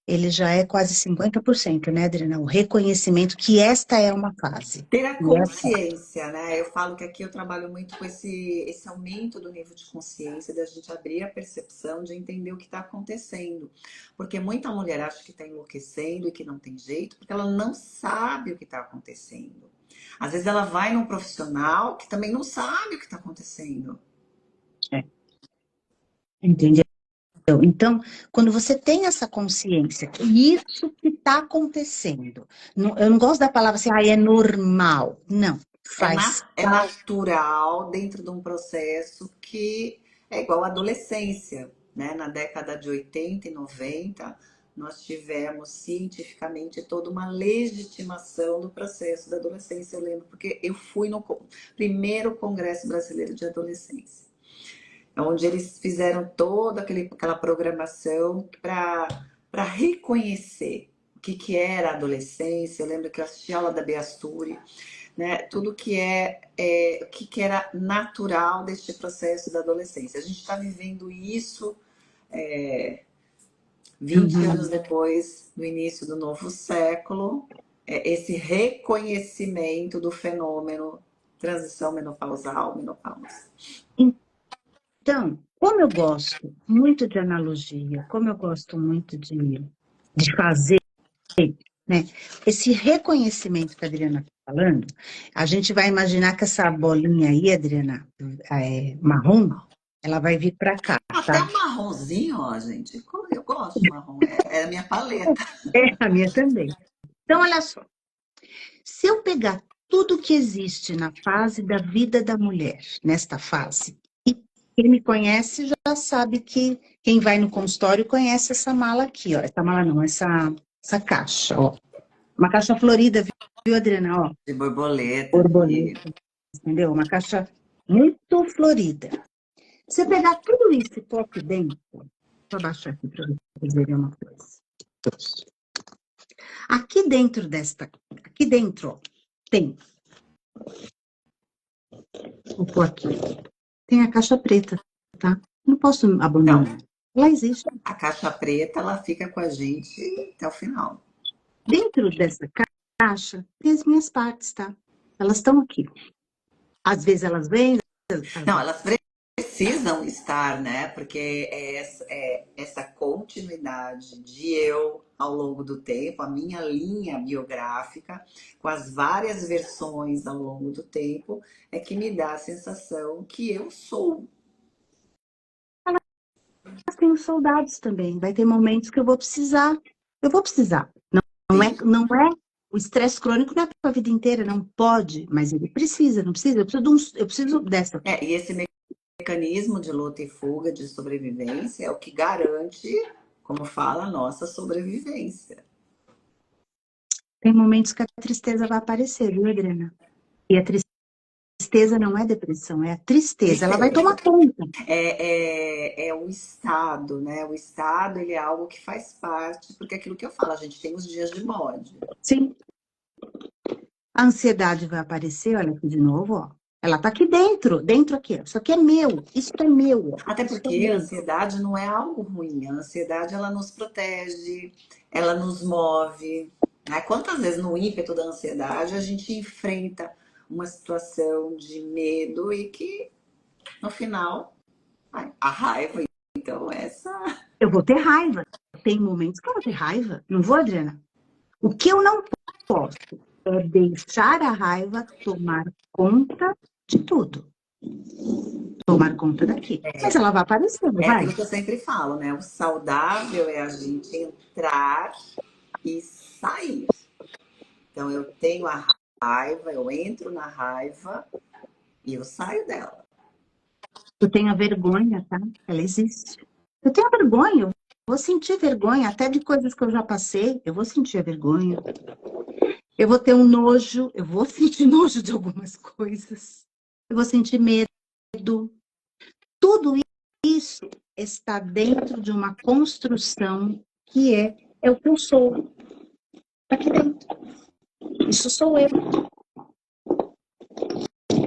ele já é quase 50%, né, Adriana? O reconhecimento que esta é uma fase. Ter a E essa, consciência, né? Eu falo que aqui eu trabalho muito com esse aumento do nível de consciência, da gente abrir a percepção, de entender o que está acontecendo. Porque muita mulher acha que está enlouquecendo e que não tem jeito, porque ela não sabe o que está acontecendo. Às vezes ela vai num profissional que também não sabe o que está acontecendo. entendeu? Então, quando você tem essa consciência que isso que está acontecendo, eu não gosto da palavra assim, é normal. Não, faz É natural dentro de um processo que é igual à adolescência, né? Na década de 80 e 90, nós tivemos cientificamente toda uma legitimação do processo da adolescência. Eu lembro porque eu fui no primeiro Congresso Brasileiro de Adolescência, onde eles fizeram toda aquela programação para reconhecer o que era a adolescência. Eu lembro que eu assisti a aula da Beasturi, né? Tudo o que era natural deste processo da adolescência. A gente está vivendo isso 20 anos depois do início do novo século, esse reconhecimento do fenômeno transição menopausal, menopausa. Então, como eu gosto muito de analogia, como eu gosto muito de fazer, né, esse reconhecimento que a Adriana está falando, a gente vai imaginar que essa bolinha aí, Adriana, marrom, ela vai vir para cá, Até tá? o marronzinho, ó, gente. Eu gosto de marrom, é a minha paleta. É, a minha também. Então, olha só, se eu pegar tudo que existe na fase da vida da mulher, nesta fase, e quem me conhece já sabe que quem vai no consultório conhece essa mala aqui, ó. Essa mala não, essa caixa, ó. Uma caixa florida, viu, Adriana? Ó, De borboleta aqui. borboleta, entendeu? Uma caixa muito florida. Se eu pegar tudo isso e pôr aqui dentro, deixa eu abaixar aqui para vocês verem uma coisa. Aqui dentro, ó, tem, vou pôr aqui, tem a caixa preta, tá? Não posso abandonar. Então, Ela existe. a caixa preta, ela fica com a gente até o final. Dentro dessa caixa tem as minhas partes, tá? Elas estão aqui. Às vezes elas vêm, Não, elas precisam estar, né? Porque essa continuidade de eu ao longo do tempo, a minha linha biográfica, com as várias versões ao longo do tempo, é que me dá a sensação que eu sou. elas têm os soldados também. Vai ter momentos que eu vou precisar. Eu vou precisar. Não é o estresse crônico não é para a vida inteira, não pode, mas ele precisa, não precisa. Eu preciso dessa. E esse mecanismo de luta e fuga, de sobrevivência, é o que garante, como fala, a nossa sobrevivência. Tem momentos que a tristeza vai aparecer, viu, Adriana? E a tristeza não é depressão, é a tristeza. Ela vai tomar conta. É o estado, né? O estado, ele é algo que faz parte, porque é aquilo que eu falo, a gente tem os dias de bode. Sim. A ansiedade vai aparecer, olha aqui de novo, ó. Ela tá aqui dentro aqui. Isso aqui é meu, isso é meu. Até Isso é porque a meu. ansiedade não é algo ruim. A ansiedade, ela nos protege, ela nos move. Né? Quantas vezes no ímpeto da ansiedade a gente enfrenta uma situação de medo e que, no final, a raiva. Então, essa... Eu vou ter raiva. Tem momentos que eu vou ter raiva. Não vou, Adriana? O que eu não posso é deixar a raiva tomar conta de tudo. Tomar conta daqui. Mas ela vai aparecer, não É vai? aquilo que eu sempre falo, né? O saudável é a gente entrar e sair. Então, eu tenho a raiva, eu entro na raiva e eu saio dela. Eu tenho a vergonha, tá? Ela existe. Eu tenho a vergonha, eu vou sentir vergonha, até de coisas que eu já passei, eu vou sentir a vergonha. Eu vou ter um nojo, eu vou sentir nojo de algumas coisas. Eu vou sentir medo. Tudo isso está dentro de uma construção que é o que eu sou. Tá aqui dentro. Isso sou eu.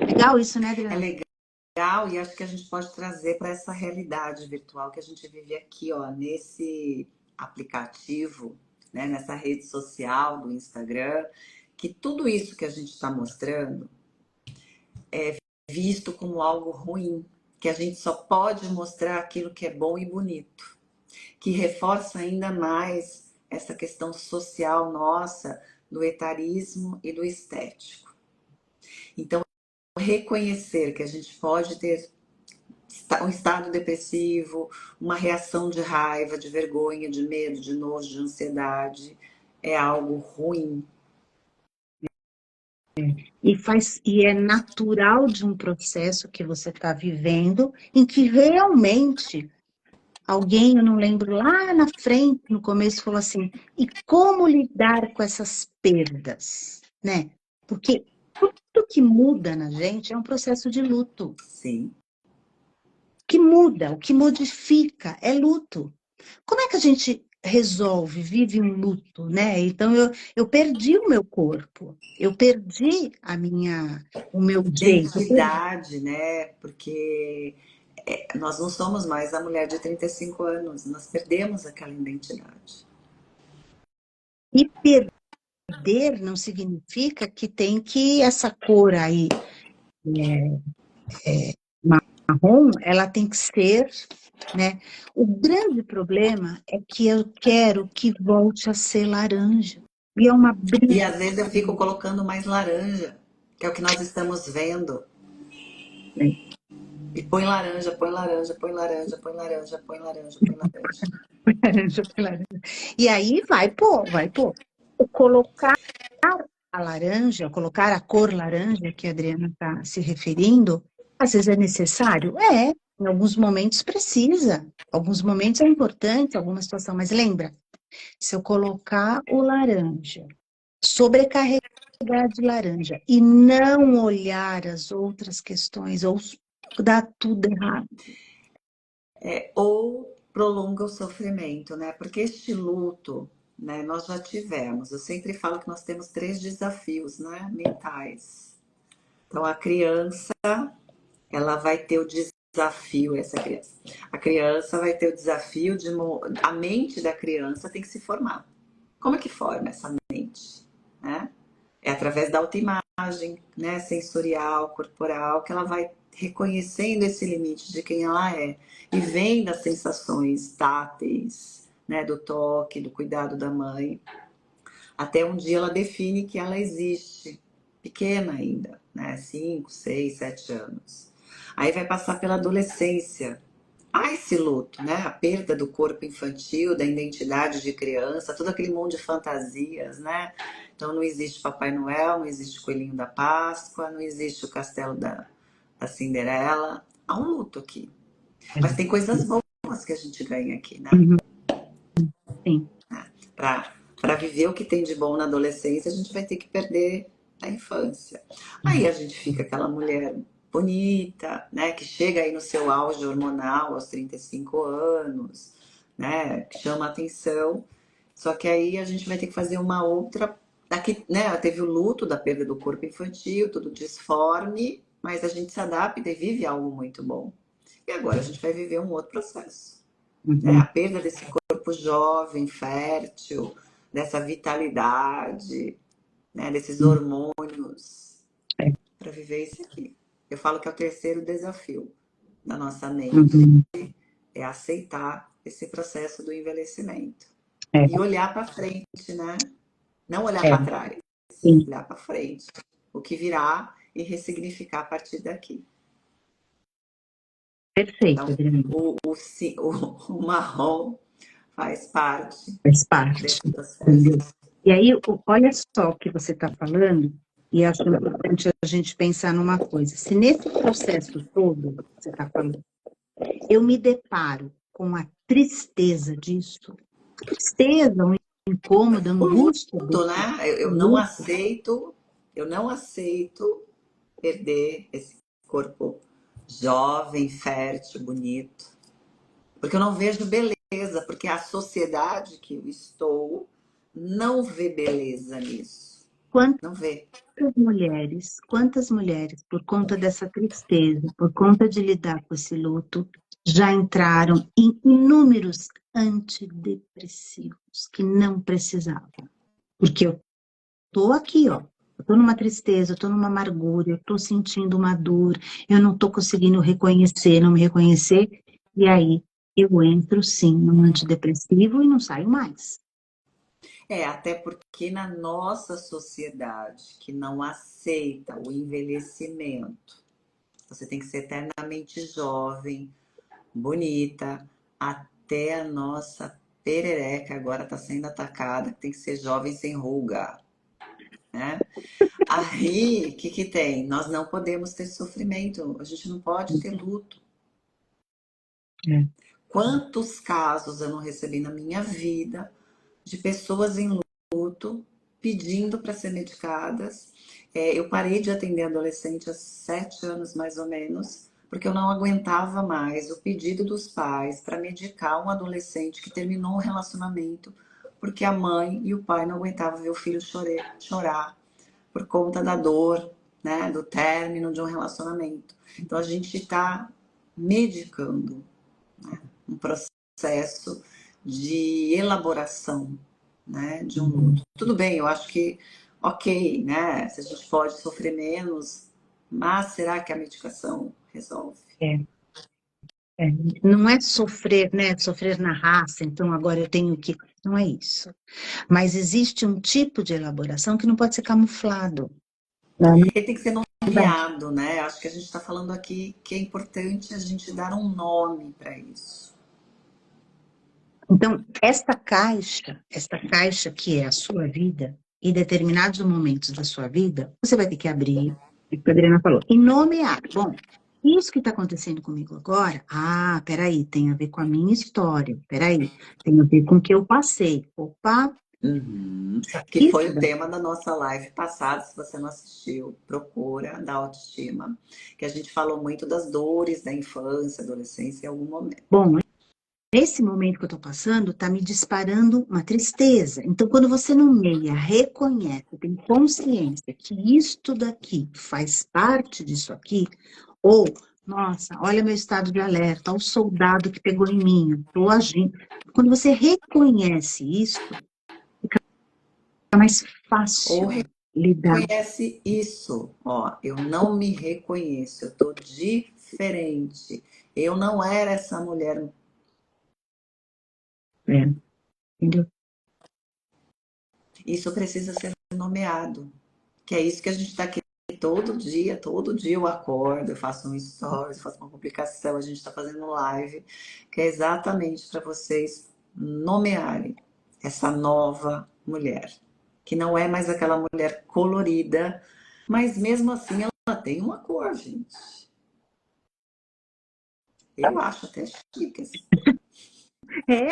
Legal isso, né, É Adriana? legal e acho que a gente pode trazer para essa realidade virtual que a gente vive aqui, ó, nesse aplicativo, né, nessa rede social do Instagram, que tudo isso que a gente está mostrando é visto como algo ruim, que a gente só pode mostrar aquilo que é bom e bonito, que reforça ainda mais essa questão social nossa do etarismo e do estético. Então, reconhecer que a gente pode ter um estado depressivo, uma reação de raiva, de vergonha, de medo, de nojo, de ansiedade, é algo ruim. E é natural de um processo que você está vivendo, em que realmente alguém, eu não lembro, lá na frente, no começo, falou assim, e como lidar com essas perdas, né? Porque tudo que muda na gente é um processo de luto. Sim. O que muda, o que modifica é luto. Como é que a gente resolve, vive um luto, né? Então, eu perdi o meu corpo, eu perdi o meu jeito, eu perdi. Identidade, né? Porque nós não somos mais a mulher de 35 anos, nós perdemos aquela identidade. E perder não significa que tem que essa cor aí, marrom, ela tem que ser, né? O grande problema é que eu quero que volte a ser laranja. E é uma E briga. às vezes eu fico colocando mais laranja, que é o que nós estamos vendo. E põe laranja, põe laranja, põe laranja, põe laranja, põe laranja, põe laranja. Laranja, laranja. E aí vai pôr. Colocar a laranja, colocar a cor laranja que a Adriana está se referindo, às vezes é necessário? É, em alguns momentos precisa, alguns momentos é importante, alguma situação, mas lembra, se eu colocar o laranja, sobrecarregar de laranja e não olhar as outras questões, ou dá tudo errado. Ou prolonga o sofrimento, né? Porque este luto, né, nós já tivemos. Eu sempre falo que nós temos três desafios, né, mentais. Então a criança, ela vai ter o desafio, essa criança. A criança vai ter o desafio de a mente da criança tem que se formar. Como é que forma essa mente, né? É através da autoimagem, né, sensorial, corporal, que ela vai reconhecendo esse limite de quem ela é e vem das sensações táteis, né, do toque, do cuidado da mãe, até um dia ela define que ela existe, pequena ainda, né, 5, 6, 7 anos. Aí vai passar pela adolescência. Há esse luto, né? A perda do corpo infantil, da identidade de criança, todo aquele mundo de fantasias, né? Então não existe Papai Noel, não existe Coelhinho da Páscoa, não existe o Castelo da Cinderela. Há um luto aqui. Mas tem coisas boas que a gente ganha aqui, né? Uhum, sim. Para viver o que tem de bom na adolescência, a gente vai ter que perder a infância. Aí a gente fica aquela mulher bonita, né, que chega aí no seu auge hormonal aos 35 anos, né, que chama atenção. Só que aí a gente vai ter que fazer uma outra. Aqui, né, ela teve o luto da perda do corpo infantil, tudo disforme, mas a gente se adapta e vive algo muito bom. E agora a gente vai viver um outro processo, né? A Uhum. perda desse corpo jovem, fértil, dessa vitalidade, né? Desses hormônios, É. para viver isso aqui. Eu falo que é o terceiro desafio da nossa mente, Uhum. é aceitar esse processo do envelhecimento. É, E olhar para frente, né? Não olhar é, para trás, sim. olhar para frente. O que virá e ressignificar a partir daqui. Perfeito, Então, Adriana. o marrom faz parte Faz parte. desse processo. Entendeu? E aí, olha só o que você está falando, e acho importante a gente pensar numa coisa. Se nesse processo todo que você está falando, eu me deparo com a tristeza disso, a tristeza, um incômodo, a O angústia luto, desse né? luto, Eu não aceito perder esse corpo jovem, fértil, bonito, porque eu não vejo beleza, porque a sociedade que eu estou não vê beleza nisso. Não vê. Quantas mulheres, por conta dessa tristeza, por conta de lidar com esse luto, já entraram em inúmeros antidepressivos que não precisavam? Porque eu tô aqui, ó. Eu tô numa tristeza, eu tô numa amargura, eu tô sentindo uma dor, eu não tô conseguindo reconhecer, não me reconhecer, e aí eu entro sim num antidepressivo e não saio mais. Até porque na nossa sociedade que não aceita o envelhecimento, você tem que ser eternamente jovem, bonita, até a nossa perereca agora está sendo atacada, tem que ser jovem sem ruga, né? Aí, o que que tem? Nós não podemos ter sofrimento, a gente não pode ter luto. É. Quantos casos eu não recebi na minha vida de pessoas em luto pedindo para ser medicadas? Eu parei de atender adolescente há 7 anos mais ou menos, porque eu não aguentava mais o pedido dos pais para medicar um adolescente que terminou um relacionamento porque a mãe e o pai não aguentavam ver o filho chorar por conta da dor, né, do término de um relacionamento. Então a gente está medicando, né, um processo de elaboração, né, de um luto. Tudo bem, eu acho que ok, né, se a gente pode sofrer menos, mas será que a medicação resolve? É, é. Não é sofrer, né? Sofrer na raça, então agora eu tenho que. Não é isso. Mas existe um tipo de elaboração que não pode ser camuflado. Não, Ele tem que ser não. nomeado, né? Acho que a gente está falando aqui que é importante a gente dar um nome para isso. Então, esta caixa que é a sua vida, em determinados momentos da sua vida, você vai ter que abrir, o que a Adriana falou, e nomear. Bom, isso que está acontecendo comigo agora, peraí, tem a ver com a minha história, peraí, tem a ver com o que eu passei. Opa, Uhum. Que foi isso o tema da nossa live passada. Se você não assistiu, procura da autoestima, que a gente falou muito das dores da infância, adolescência em algum momento. bom, nesse momento que eu estou passando, está me disparando uma tristeza. Então, quando você nomeia, reconhece, tem consciência que isto daqui faz parte disso aqui, ou, nossa, olha meu estado de alerta, olha o soldado que pegou em mim, estou agindo. Quando você reconhece isso, é mais Ou fácil lidar. reconhece isso, ó, eu não me reconheço, eu tô diferente. Eu não era essa mulher. É, entendeu? Isso precisa ser nomeado. Que é isso que a gente está aqui todo dia eu acordo, eu faço um stories, eu faço uma publicação, a gente está fazendo live, que é exatamente para vocês nomearem essa nova mulher, que não é mais aquela mulher colorida, mas mesmo assim ela tem uma cor, gente. Eu acho até chique, assim. É,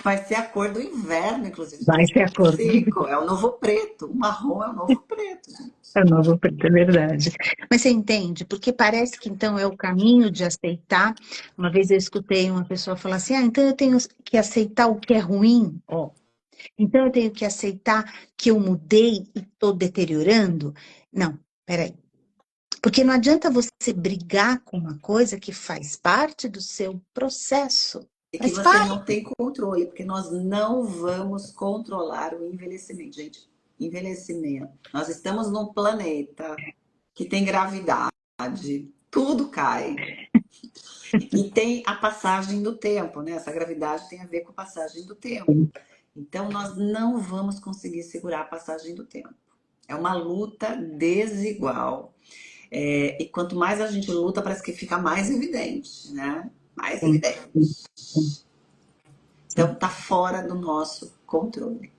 Vai ser a cor do inverno, inclusive, de vai ser a cor. 2025. É o novo preto. O marrom é o novo preto, gente. É novo preto, é verdade. Mas você entende? Porque parece que então é o caminho de aceitar. Uma vez eu escutei uma pessoa falar assim: então eu tenho que aceitar o que é ruim, ó. Então eu tenho que aceitar que eu mudei e estou deteriorando? Não, peraí. Porque não adianta você brigar com uma coisa que faz parte do seu processo. E que Faz você parte. não tem controle, porque nós não vamos controlar o envelhecimento. Gente, envelhecimento. Nós estamos num planeta que tem gravidade, tudo cai. E tem a passagem do tempo, né? Essa gravidade tem a ver com a passagem do tempo. Então, nós não vamos conseguir segurar a passagem do tempo. É uma luta desigual. E quanto mais a gente luta, parece que fica mais evidente, né? Mais Sim, sim, evidente. sim, Então, sim. tá fora do nosso controle.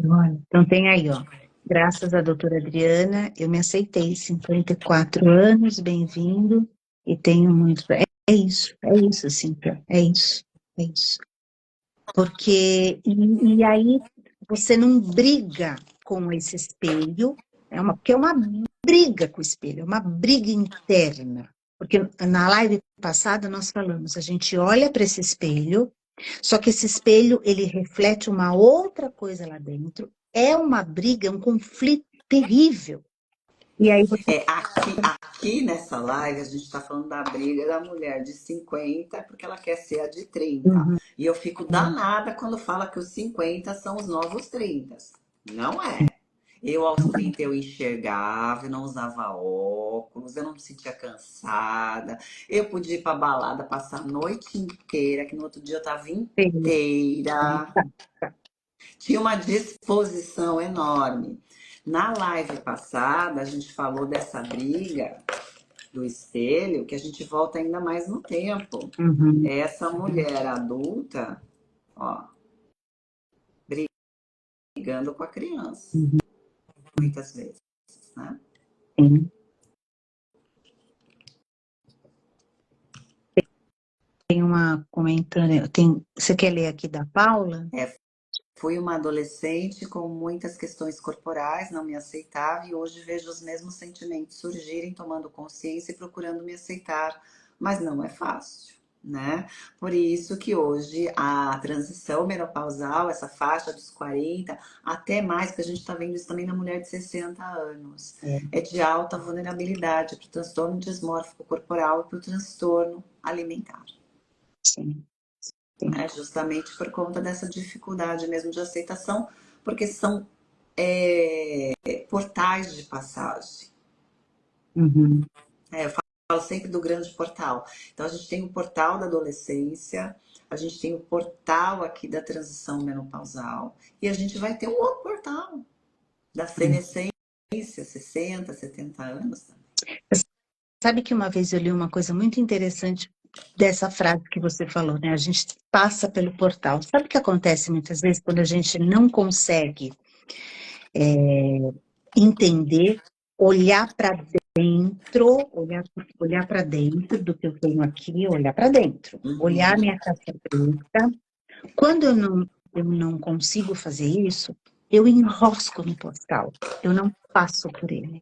Olha, então tem aí, ó. Graças à doutora Adriana, eu me aceitei, 54 anos, bem-vindo, e tenho muito. É isso, Cíntia, é isso, é isso. E aí você não briga com esse espelho, porque é uma briga com o espelho, é uma briga interna. Porque na live passada nós falamos, a gente olha para esse espelho, só que esse espelho ele reflete uma outra coisa lá dentro, é uma briga, um conflito terrível. E aí você. Aqui nessa live a gente está falando da briga da mulher de 50 porque ela quer ser a de 30. Uhum, E eu fico danada quando fala que os 50 são os novos 30. Não é. Eu aos 30 eu enxergava, eu não usava óculos, eu não me sentia cansada. Eu podia ir pra balada, passar a noite inteira, que no outro dia eu tava inteira. Tinha uma disposição enorme. Na live passada, a gente falou dessa briga do espelho, que a gente volta ainda mais no tempo. uhum, É essa mulher adulta, ó, brigando com a criança, uhum, muitas vezes, né? sim. Tem uma comentando, você quer ler aqui da Paula? É, fui uma adolescente com muitas questões corporais, não me aceitava e hoje vejo os mesmos sentimentos surgirem, tomando consciência e procurando me aceitar, mas não é fácil, né? Por isso que hoje a transição menopausal, essa faixa dos 40, até mais, que a gente está vendo isso também na mulher de 60 anos, É, é de alta vulnerabilidade para o transtorno dismórfico corporal e para o transtorno alimentar. sim, sim. Né? Justamente por conta dessa dificuldade mesmo de aceitação, porque são portais de passagem. Uhum. Eu falo sempre do grande portal. Então a gente tem o portal da adolescência, a gente tem o portal aqui da transição menopausal e a gente vai ter um outro portal da senescência, 60, 70 anos. Sabe que uma vez eu li uma coisa muito interessante dessa frase que você falou, né? A gente passa pelo portal. Sabe o que acontece muitas vezes quando a gente não consegue entender, olhar para dentro, olhar para dentro do que eu tenho aqui, olhar para dentro, olhar Uhum. minha caixa preta. Quando eu não consigo fazer isso, eu enrosco no portal, eu não passo por ele.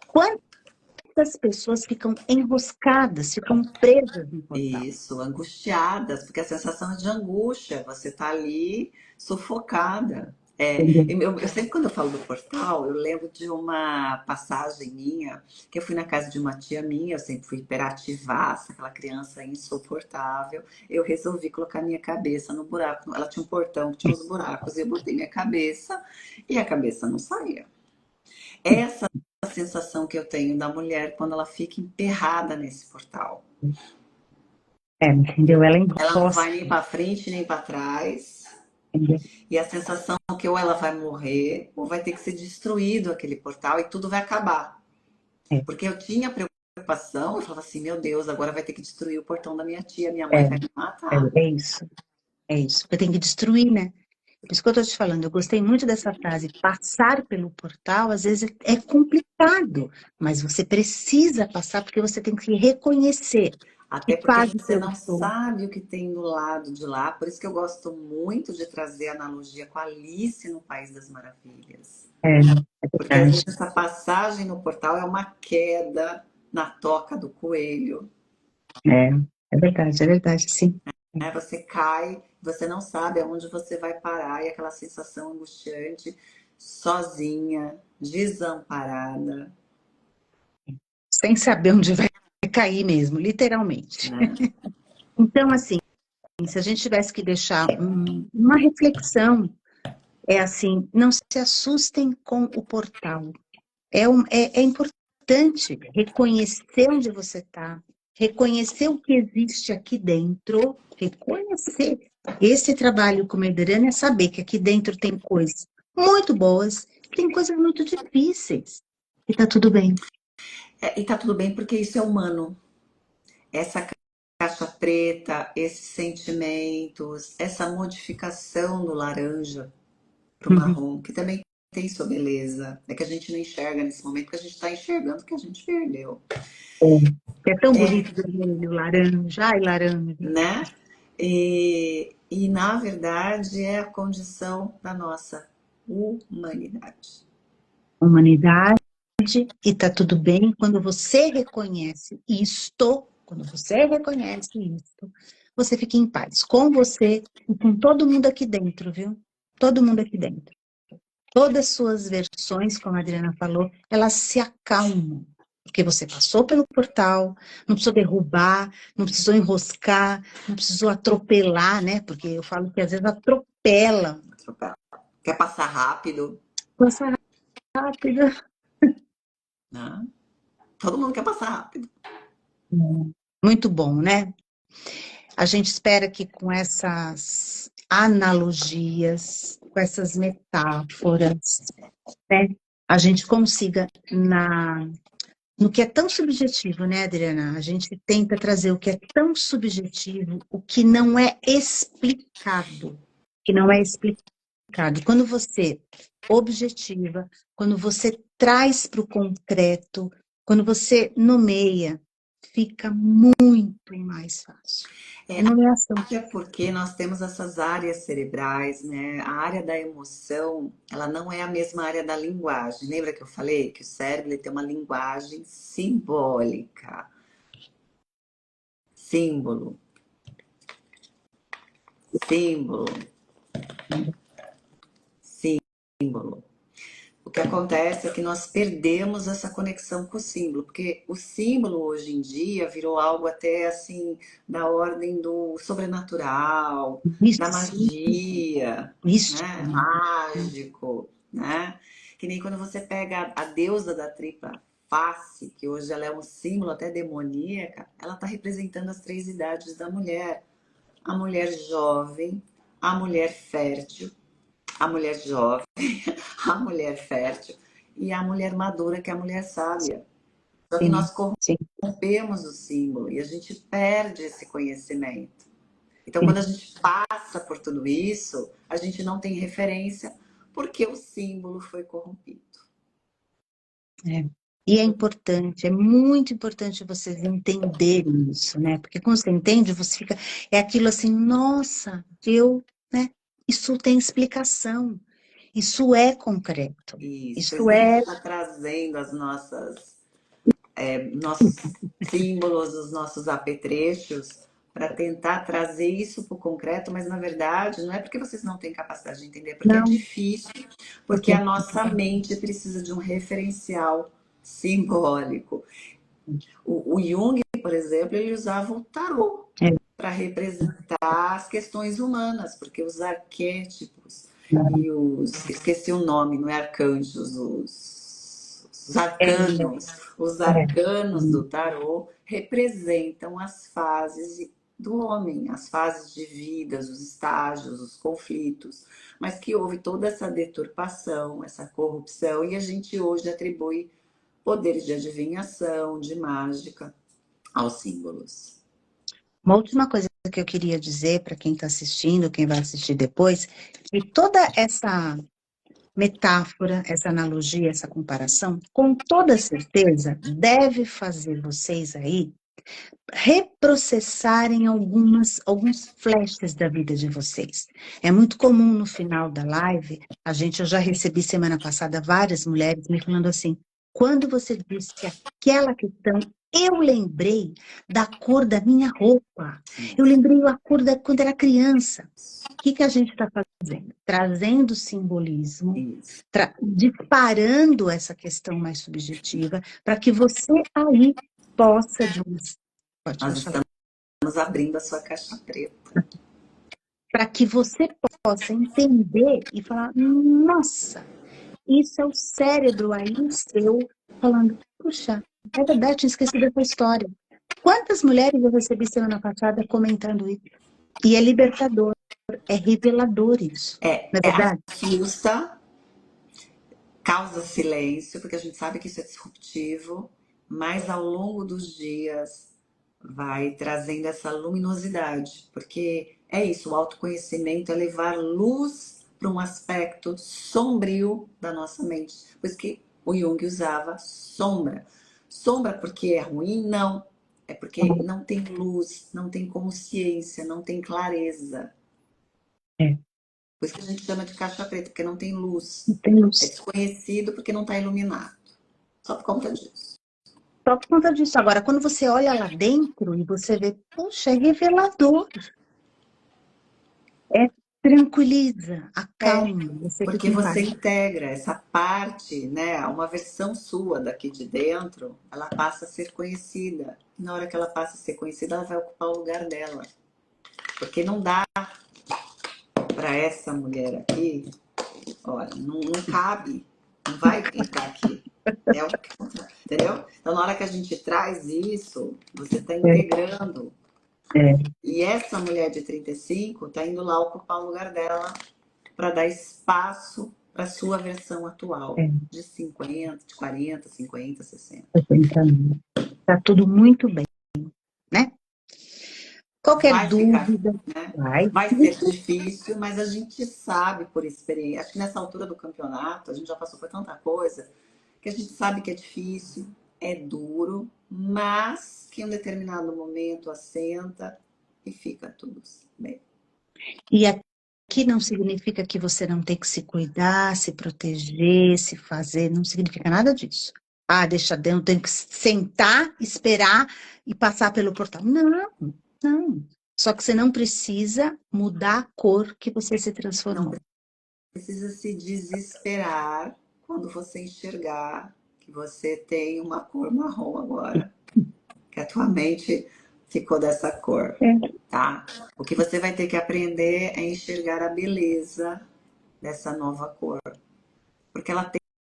Quantas pessoas ficam enroscadas, ficam presas no portal? Isso, angustiadas, porque a sensação é de angústia, você tá ali sufocada. Entendeu? Eu sempre quando eu falo do portal, eu lembro de uma passagem minha, que eu fui na casa de uma tia minha, eu sempre fui hiperativaça, aquela criança insuportável. Eu resolvi colocar minha cabeça no buraco. Ela tinha um portão que tinha uns buracos, e eu botei minha cabeça e a cabeça não saía. Essa é a sensação que eu tenho da mulher quando ela fica emperrada nesse portal. Entendeu? Ela Ela não enrosca, vai nem para frente nem para trás. entendeu? E a sensação é que ou ela vai morrer ou vai ter que ser destruído aquele portal e tudo vai acabar. É, Porque eu tinha preocupação, eu falava assim, meu Deus, agora vai ter que destruir o portão da minha tia, minha é, mãe vai me matar. é isso, é isso. Porque tem que destruir, né? Por isso que eu estou te falando, eu gostei muito dessa frase. Passar pelo portal, às vezes, é complicado, mas você precisa passar porque você tem que reconhecer que Até porque fase que você eu não estou. sabe o que tem do lado de lá. Por isso que eu gosto muito de trazer a analogia com a Alice no País das Maravilhas. É Porque às vezes verdade. essa passagem no portal é uma queda na toca do coelho. É, é verdade, sim. Né? Você cai, você não sabe aonde você vai parar e aquela sensação angustiante, sozinha, desamparada, Sem saber onde vai cair mesmo, literalmente. né? Então, assim, se a gente tivesse que deixar uma reflexão, é assim, não se assustem com o portal. É importante reconhecer onde você está, reconhecer o que existe aqui dentro, reconhecer. Esse trabalho com Mederane é saber que aqui dentro tem coisas muito boas, tem coisas muito difíceis. E tá tudo bem. E tá tudo bem porque isso é humano. Essa caixa preta, esses sentimentos, essa modificação do laranja para o Uhum. marrom, que também tem sua beleza. É que a gente não enxerga nesse momento, que a gente está enxergando que a gente perdeu. É tão bonito vermelho, laranja, ai, laranja. Né? E na verdade é a condição da nossa humanidade. Humanidade, e tá tudo bem quando você reconhece isto, quando você reconhece isto, você fica em paz com você e com todo mundo aqui dentro, viu? Todo mundo aqui dentro. todas as suas versões, como a Adriana falou, elas se acalmam. Porque você passou pelo portal, não precisou derrubar, não precisou enroscar, não precisou atropelar, né? Porque eu falo que às vezes atropela. Quer passar rápido, Passa rápido. né? Todo mundo quer passar rápido. Muito bom, né? A gente espera que com essas analogias, com essas metáforas, né, a gente consiga no que é tão subjetivo, né, Adriana? A gente tenta trazer o que é tão subjetivo, o que não é explicado, que não é explicado. Quando você objetiva, quando você traz para o concreto, quando você nomeia, fica muito mais fácil. É nomeação. Até porque nós temos essas áreas cerebrais, né? A área da emoção, ela não é a mesma área da linguagem. Lembra que eu falei que o cérebro ele tem uma linguagem simbólica? Símbolo, símbolo, símbolo. O que acontece é que nós perdemos essa conexão com o símbolo, porque o símbolo hoje em dia virou algo até assim da ordem do sobrenatural, da magia, Isso, né? Mágico, né? Que nem quando você pega a deusa da tripla face, que hoje ela é um símbolo até demoníaca, ela está representando as três idades da mulher: a mulher jovem, a mulher fértil, a mulher jovem, a mulher fértil e a mulher madura, que é a mulher sábia. Só que sim, nós sim, corrompemos o símbolo e a gente perde esse conhecimento. Então, sim. quando a gente passa por tudo isso, a gente não tem referência porque o símbolo foi corrompido. É. E é importante, é muito importante vocês entenderem isso, né? Porque quando você entende, você fica, é aquilo assim, nossa, né? Isso tem explicação, isso é concreto, Isso, por isso isso que a gente é, está trazendo as nossos símbolos, os nossos apetrechos, para tentar trazer isso para o concreto, mas na verdade não é porque vocês não têm capacidade de entender, porque é não, difícil, porque porque a nossa mente precisa de um referencial simbólico. O Jung, por exemplo, ele usava o tarô é, para representar as questões humanas, porque os arquétipos e esqueci o nome, não é arcanjos, é, os é, arcanos do tarô representam as fases do homem, as fases de vida, os estágios, os conflitos, mas que houve toda essa deturpação, essa corrupção, e a gente hoje atribui poderes de adivinhação, de mágica aos símbolos. Uma última coisa que eu queria dizer para quem está assistindo, quem vai assistir depois, que toda essa metáfora, essa analogia, essa comparação, com toda certeza, deve fazer vocês aí reprocessarem alguns flashes da vida de vocês. É muito comum no final da live, eu já recebi semana passada várias mulheres me falando assim, quando você disse aquela questão, eu lembrei da cor da minha roupa, eu lembrei a cor da quando era criança. O que a gente está fazendo? Trazendo simbolismo, Isso. disparando essa questão mais subjetiva, para que você aí possa, de um Nós estamos abrindo a sua caixa preta. para que você possa entender e falar, nossa, isso é o cérebro aí seu falando, puxa, é verdade, tinha esquecido dessa história. Quantas mulheres eu recebi semana passada comentando isso? E é libertador, é revelador isso, não é verdade? Assusta, causa silêncio, porque a gente sabe que isso é disruptivo, mas ao longo dos dias vai trazendo essa luminosidade, porque é isso, o autoconhecimento é levar luz para um aspecto sombrio da nossa mente. Por isso que o Jung usava sombra. Sombra porque é ruim? Não. É porque não tem luz, não tem consciência, não tem clareza. É, Por isso que a gente chama de caixa preta, porque não tem luz. É temos desconhecido porque não está iluminado. Só por conta disso. só por conta disso. Agora, quando você olha lá dentro e você vê, puxa, é revelador. É Tranquiliza, É, acalma, você porque fica em você paz. integra essa parte, né? Uma versão sua daqui de dentro, ela passa a ser conhecida. Na hora que ela passa a ser conhecida, ela vai ocupar o lugar dela. Porque não dá para essa mulher aqui, olha, não cabe, não vai entrar aqui. É o que, entendeu? Então, na hora que a gente traz isso, você está É, integrando. é, E essa mulher de 35 está indo lá ocupar o lugar dela para dar espaço para a sua versão atual, é, de 50, de 40, 50, 60. tô tentando. Tá tudo muito bem, né? Qualquer Vai ficar, dúvida, né? vai. Vai ser difícil, mas a gente sabe por experiência. Acho que nessa altura do campeonato, a gente já passou por tanta coisa, que a gente sabe que é difícil, é duro, mas que em um determinado momento assenta e fica tudo bem. E aqui não significa que você não tem que se cuidar, se proteger, se fazer, não significa nada disso. Ah, deixa dentro, tem que sentar, esperar e passar pelo portal. Não, não. Só que você não precisa mudar a cor que você se Não transformou. precisa se desesperar quando você enxergar que você tem uma cor marrom agora, que a tua mente ficou dessa cor, É. tá? O que você vai ter que aprender é enxergar a beleza dessa nova cor, porque ela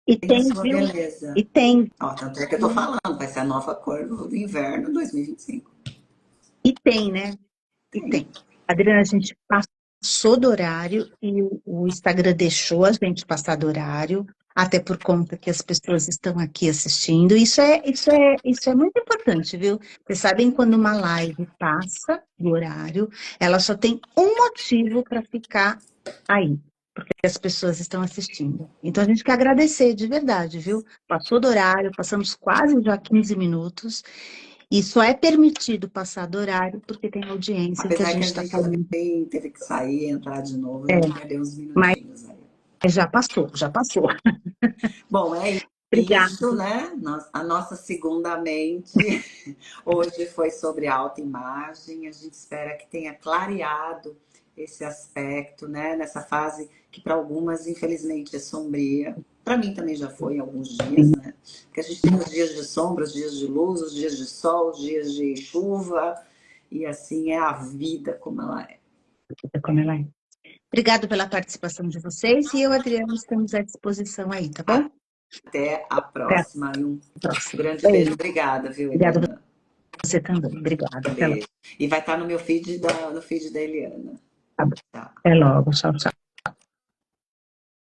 E tem a tem, sua viu? beleza. E tem, Ó, tanto é que eu tô falando, vai ser a nova cor do inverno 2025. e tem, né? E Tem. tem. Adriana, a gente passou do horário e o Instagram deixou a gente passar do horário, até por conta que as pessoas estão aqui assistindo. Isso é muito importante, viu? Vocês sabem quando uma live passa do horário, ela só tem um motivo para ficar aí, porque as pessoas estão assistindo. Então a gente quer agradecer de verdade, viu? Passou do horário, passamos quase já 15 minutos. E só é permitido passar do horário porque tem audiência que a Apesar que gente a está gente falando. teve que sair, entrar de novo, a É, gente perdeu uns mas minutinhos aí. já passou, já passou. Bom, é Obrigada. isso, né? A nossa segunda mente hoje foi sobre autoimagem. A gente espera que tenha clareado esse aspecto, né? Nessa fase que para algumas, infelizmente, é sombria. Para mim também já foi alguns dias, né? Porque a gente tem os dias de sombra, os dias de luz, os dias de sol, os dias de chuva. E assim é a vida como ela é. Como ela é. Obrigado pela participação de vocês e eu, Adriana, estamos à disposição aí, tá bom? Até a Até a próxima e um próxima. grande beijo. Beijo. Obrigada, viu, Obrigada Eliana? a você também. Obrigada. Até logo. Beijo. E vai estar no meu feed no feed da Eliana. Tá bom. Tá. Até logo. Tchau, tchau.